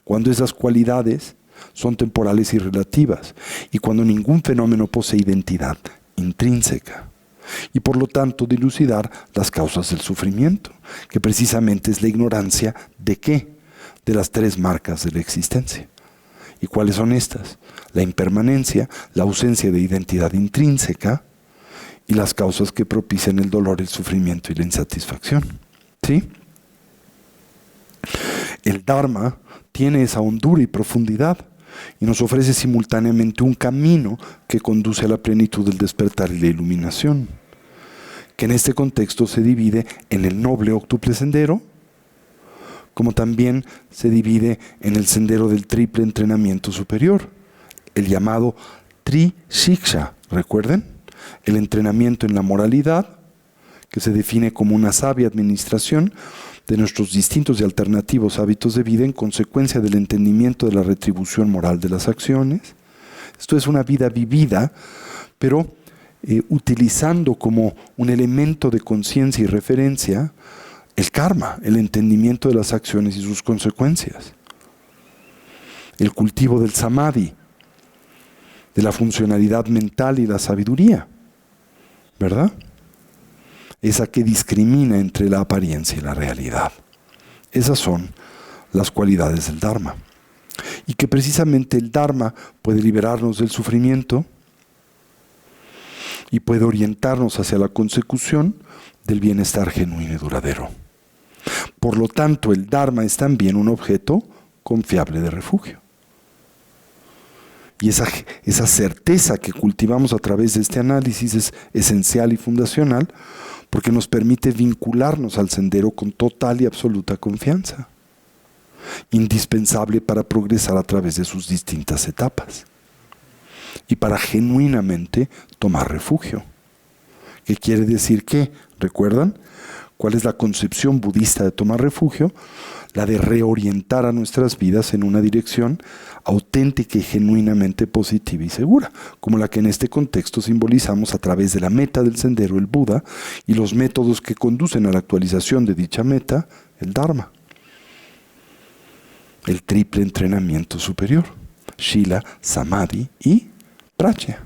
Cuando esas cualidades son temporales y relativas y cuando ningún fenómeno posee identidad intrínseca. Y por lo tanto dilucidar las causas del sufrimiento, que precisamente es la ignorancia ¿de qué? De las tres marcas de la existencia. ¿Y cuáles son estas? La impermanencia, la ausencia de identidad intrínseca y las causas que propician el dolor, el sufrimiento y la insatisfacción. ¿Sí? El Dharma tiene esa hondura y profundidad y nos ofrece simultáneamente un camino que conduce a la plenitud del despertar y la iluminación, que en este contexto se divide en el noble óctuple sendero, como también se divide en el sendero del triple entrenamiento superior, el llamado Tri-Shiksha, ¿recuerden? El entrenamiento en la moralidad, que se define como una sabia administración de nuestros distintos y alternativos hábitos de vida en consecuencia del entendimiento de la retribución moral de las acciones. Esto es una vida vivida, pero utilizando como un elemento de conciencia y referencia el karma, el entendimiento de las acciones y sus consecuencias. El cultivo del samadhi, de la funcionalidad mental y la sabiduría, ¿verdad? Esa que discrimina entre la apariencia y la realidad. Esas son las cualidades del Dharma. Y que precisamente el Dharma puede liberarnos del sufrimiento y puede orientarnos hacia la consecución del bienestar genuino y duradero. Por lo tanto, el Dharma es también un objeto confiable de refugio. Y esa certeza que cultivamos a través de este análisis es esencial y fundacional porque nos permite vincularnos al sendero con total y absoluta confianza, indispensable para progresar a través de sus distintas etapas y para genuinamente tomar refugio. ¿Qué quiere decir qué? ¿Recuerdan? ¿Cuál es la concepción budista de tomar refugio? La de reorientar a nuestras vidas en una dirección auténtica y genuinamente positiva y segura, como la que en este contexto simbolizamos a través de la meta del sendero, el Buda, y los métodos que conducen a la actualización de dicha meta, el Dharma. El triple entrenamiento superior, Shila, Samadhi y Prajna.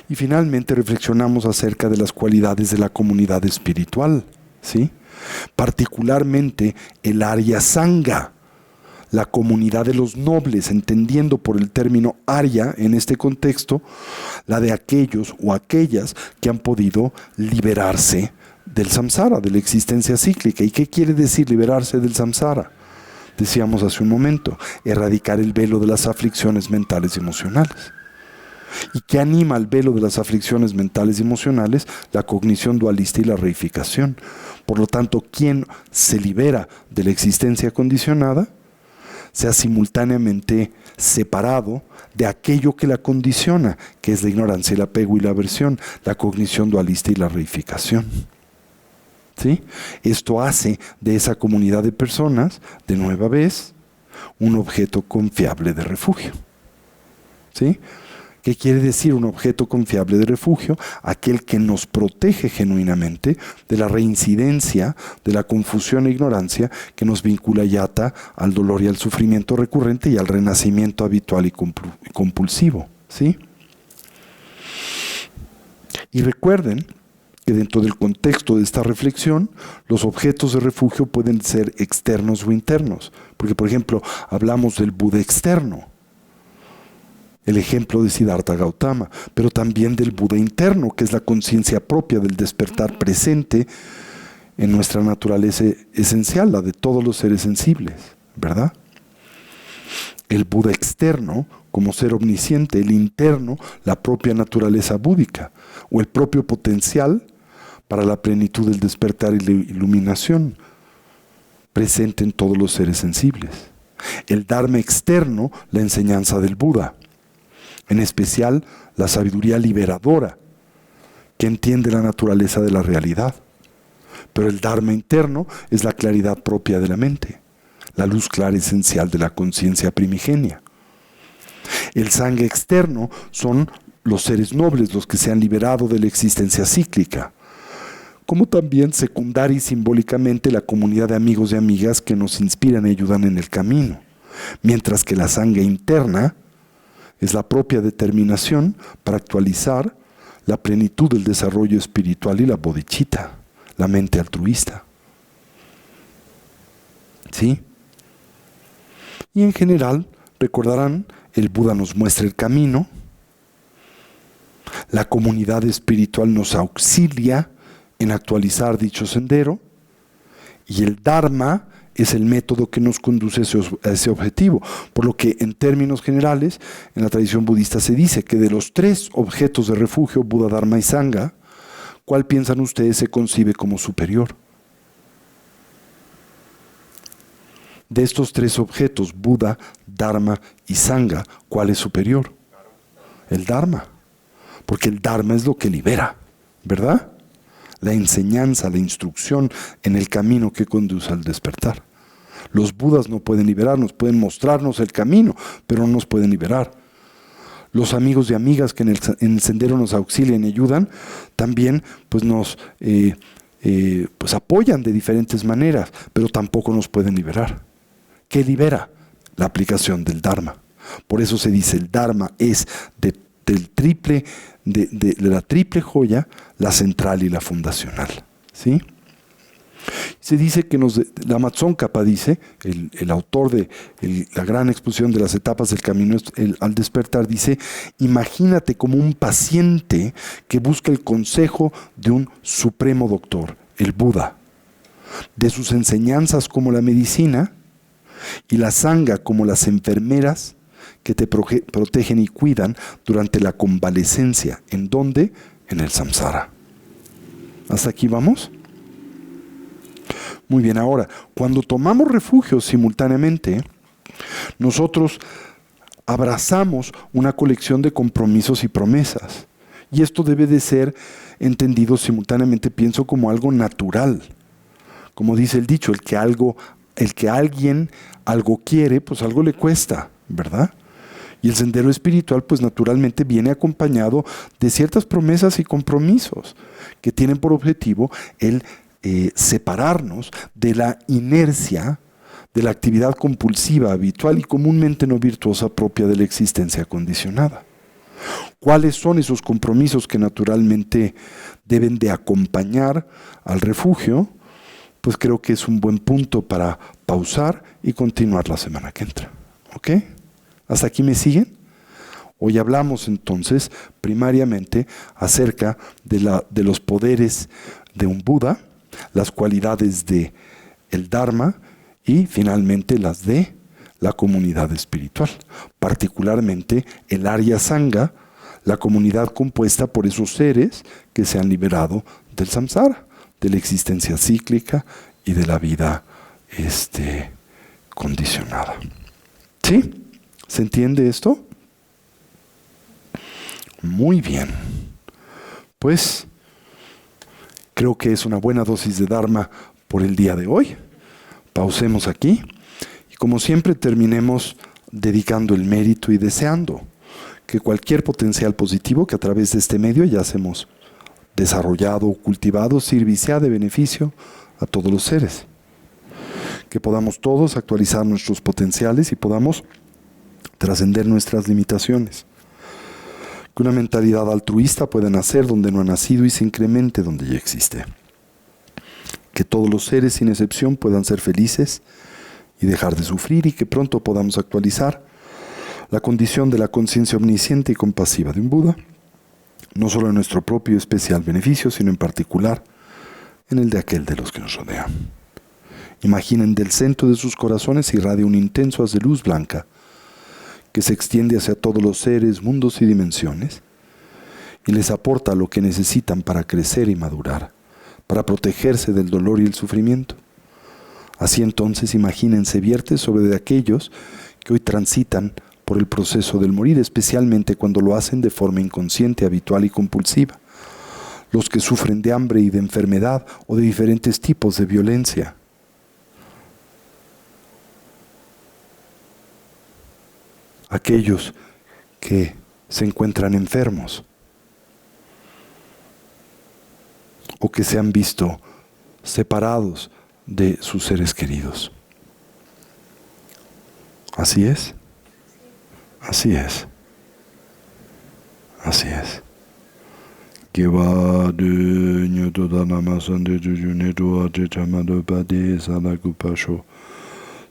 Y finalmente reflexionamos acerca de las cualidades de la comunidad espiritual, ¿sí? Particularmente el Arya Sangha, la comunidad de los nobles, entendiendo por el término Arya en este contexto, la de aquellos o aquellas que han podido liberarse del samsara, de la existencia cíclica. ¿Y qué quiere decir liberarse del samsara? Decíamos hace un momento, erradicar el velo de las aflicciones mentales y emocionales. ¿Y qué anima al velo de las aflicciones mentales y emocionales? La cognición dualista y la reificación. Por lo tanto, quien se libera de la existencia condicionada, se ha simultáneamente separado de aquello que la condiciona, que es la ignorancia, el apego y la aversión, la cognición dualista y la reificación. ¿Sí? Esto hace de esa comunidad de personas, de nueva vez, un objeto confiable de refugio. ¿Sí? ¿Qué quiere decir un objeto confiable de refugio? Aquel que nos protege genuinamente de la reincidencia, de la confusión e ignorancia que nos vincula y ata al dolor y al sufrimiento recurrente y al renacimiento habitual y compulsivo. ¿Sí? Y recuerden que dentro del contexto de esta reflexión, los objetos de refugio pueden ser externos o internos. Porque, por ejemplo, hablamos del Buda externo, el ejemplo de Siddhartha Gautama, pero también del Buda interno, que es la conciencia propia del despertar presente en nuestra naturaleza esencial, la de todos los seres sensibles, ¿verdad? el Buda externo como ser omnisciente, el interno, la propia naturaleza búdica, o el propio potencial para la plenitud del despertar y la iluminación, presente en todos los seres sensibles. El Dharma externo, la enseñanza del Buda, en especial la sabiduría liberadora, que entiende la naturaleza de la realidad. Pero el Dharma interno es la claridad propia de la mente, la luz clara esencial de la conciencia primigenia. El Sangha externo son los seres nobles, los que se han liberado de la existencia cíclica, como también secundaria y simbólicamente la comunidad de amigos y amigas que nos inspiran y ayudan en el camino, mientras que la Sangha interna es la propia determinación para actualizar la plenitud del desarrollo espiritual y la bodhicitta, la mente altruista. ¿Sí? Y en general, recordarán, el Buda nos muestra el camino, la comunidad espiritual nos auxilia en actualizar dicho sendero, y el Dharma es el método que nos conduce a ese objetivo. Por lo que, en términos generales, en la tradición budista se dice que de los 3 objetos de refugio, Buda, Dharma y Sangha, ¿cuál piensan ustedes se concibe como superior? De estos 3 objetos, Buda, Dharma y Sangha, ¿cuál es superior? El Dharma. Porque el Dharma es lo que libera, ¿verdad? La enseñanza, la instrucción en el camino que conduce al despertar. Los Budas no pueden liberarnos, pueden mostrarnos el camino, pero no nos pueden liberar. Los amigos y amigas que en el sendero nos auxilian y ayudan, también pues nos pues apoyan de diferentes maneras, pero tampoco nos pueden liberar. ¿Qué libera? La aplicación del Dharma. Por eso se dice, el Dharma es de la triple joya, la central y la fundacional. ¿Sí? Se dice que Lama Tsongkhapa dice, el autor de la gran exposición de las etapas del camino al despertar, dice: imagínate como un paciente que busca el consejo de un supremo doctor, el Buda, de sus enseñanzas como la medicina, y la Sangha como las enfermeras que te protegen y cuidan durante la convalecencia. ¿En dónde? En el samsara. ¿Hasta aquí vamos? Muy bien, ahora, cuando tomamos refugio simultáneamente, nosotros abrazamos una colección de compromisos y promesas. Y esto debe de ser entendido simultáneamente, pienso, como algo natural. Como dice el dicho, el que alguien algo quiere, pues algo le cuesta, ¿verdad? Y el sendero espiritual, pues naturalmente viene acompañado de ciertas promesas y compromisos que tienen por objetivo el separarnos de la inercia, de la actividad compulsiva, habitual y comúnmente no virtuosa propia de la existencia condicionada. ¿Cuáles son esos compromisos que naturalmente deben de acompañar al refugio? Pues creo que es un buen punto para pausar y continuar la semana que entra. ¿Ok? ¿Hasta aquí me siguen? Hoy hablamos entonces primariamente acerca de los poderes de un Buda, las cualidades del Dharma y finalmente las de la comunidad espiritual, particularmente el Arya Sangha, la comunidad compuesta por esos seres que se han liberado del samsara, de la existencia cíclica y de la vida condicionada. ¿Sí? ¿Se entiende esto? Muy bien. Pues creo que es una buena dosis de Dharma por el día de hoy. Pausemos aquí y, como siempre, terminemos dedicando el mérito y deseando que cualquier potencial positivo que a través de este medio ya hemos desarrollado o cultivado sirva y sea de beneficio a todos los seres. Que podamos todos actualizar nuestros potenciales y podamos trascender nuestras limitaciones. Que una mentalidad altruista pueda nacer donde no ha nacido y se incremente donde ya existe. Que todos los seres sin excepción puedan ser felices y dejar de sufrir, y que pronto podamos actualizar la condición de la conciencia omnisciente y compasiva de un Buda, no solo en nuestro propio especial beneficio, sino en particular en el de aquel de los que nos rodean. Imaginen del centro de sus corazones irradia un intenso haz de luz blanca que se extiende hacia todos los seres, mundos y dimensiones, y les aporta lo que necesitan para crecer y madurar, para protegerse del dolor y el sufrimiento. Así entonces, imagínense, vierte sobre de aquellos que hoy transitan por el proceso del morir, especialmente cuando lo hacen de forma inconsciente, habitual y compulsiva. Los que sufren de hambre y de enfermedad o de diferentes tipos de violencia. Aquellos que se encuentran enfermos o que se han visto separados de sus seres queridos. ¿Así es? Así es. Así es. Que va de ñoto da namasan de jujuneto a chamado pade salakupasho.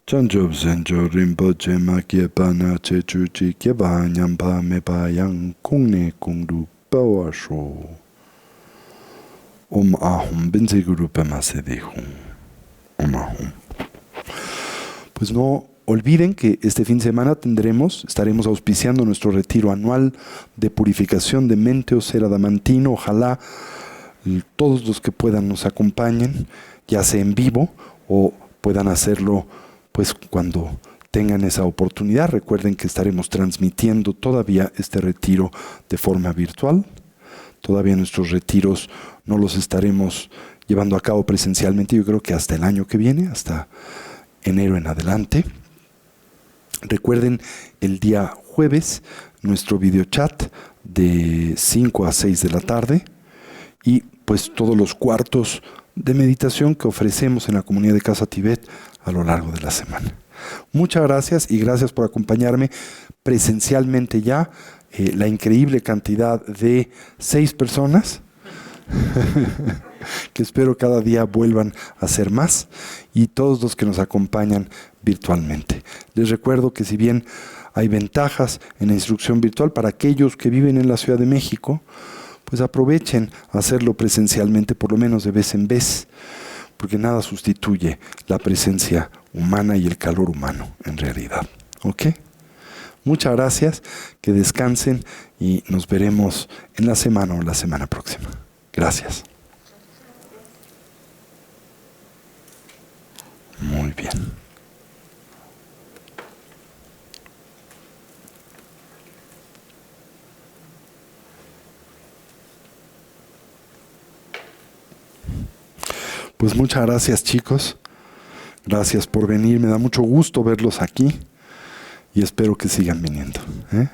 Chanjob senjo rinpoche makie pana chechuchi que va nyampa me pa yang kungne kungdu pawasho. Ahum bense guru pema se dijo. Ahum. Pues no olviden que este fin de semana estaremos auspiciando nuestro retiro anual de purificación de mente o ser adamantino. Ojalá todos los que puedan nos acompañen, ya sea en vivo o puedan hacerlo pues cuando tengan esa oportunidad. Recuerden que estaremos transmitiendo todavía este retiro de forma virtual. Todavía nuestros retiros no los estaremos llevando a cabo presencialmente, yo creo que hasta el año que viene, hasta enero en adelante. Recuerden el día jueves nuestro videochat de 5 a 6 de la tarde y pues todos los cuartos de meditación que ofrecemos en la comunidad de Casa Tibet a lo largo de la semana. Muchas gracias y gracias por acompañarme presencialmente ya. La increíble cantidad de 6 personas que espero cada día vuelvan a ser más, y todos los que nos acompañan virtualmente. Les recuerdo que si bien hay ventajas en la instrucción virtual para aquellos que viven en la Ciudad de México, pues aprovechen a hacerlo presencialmente por lo menos de vez en vez, porque nada sustituye la presencia humana y el calor humano en realidad. ¿Ok? Muchas gracias, que descansen y nos veremos en la semana o la semana próxima. Gracias. Muy bien. Pues muchas gracias, chicos. Gracias por venir. Me da mucho gusto verlos aquí y espero que sigan viniendo, ¿eh?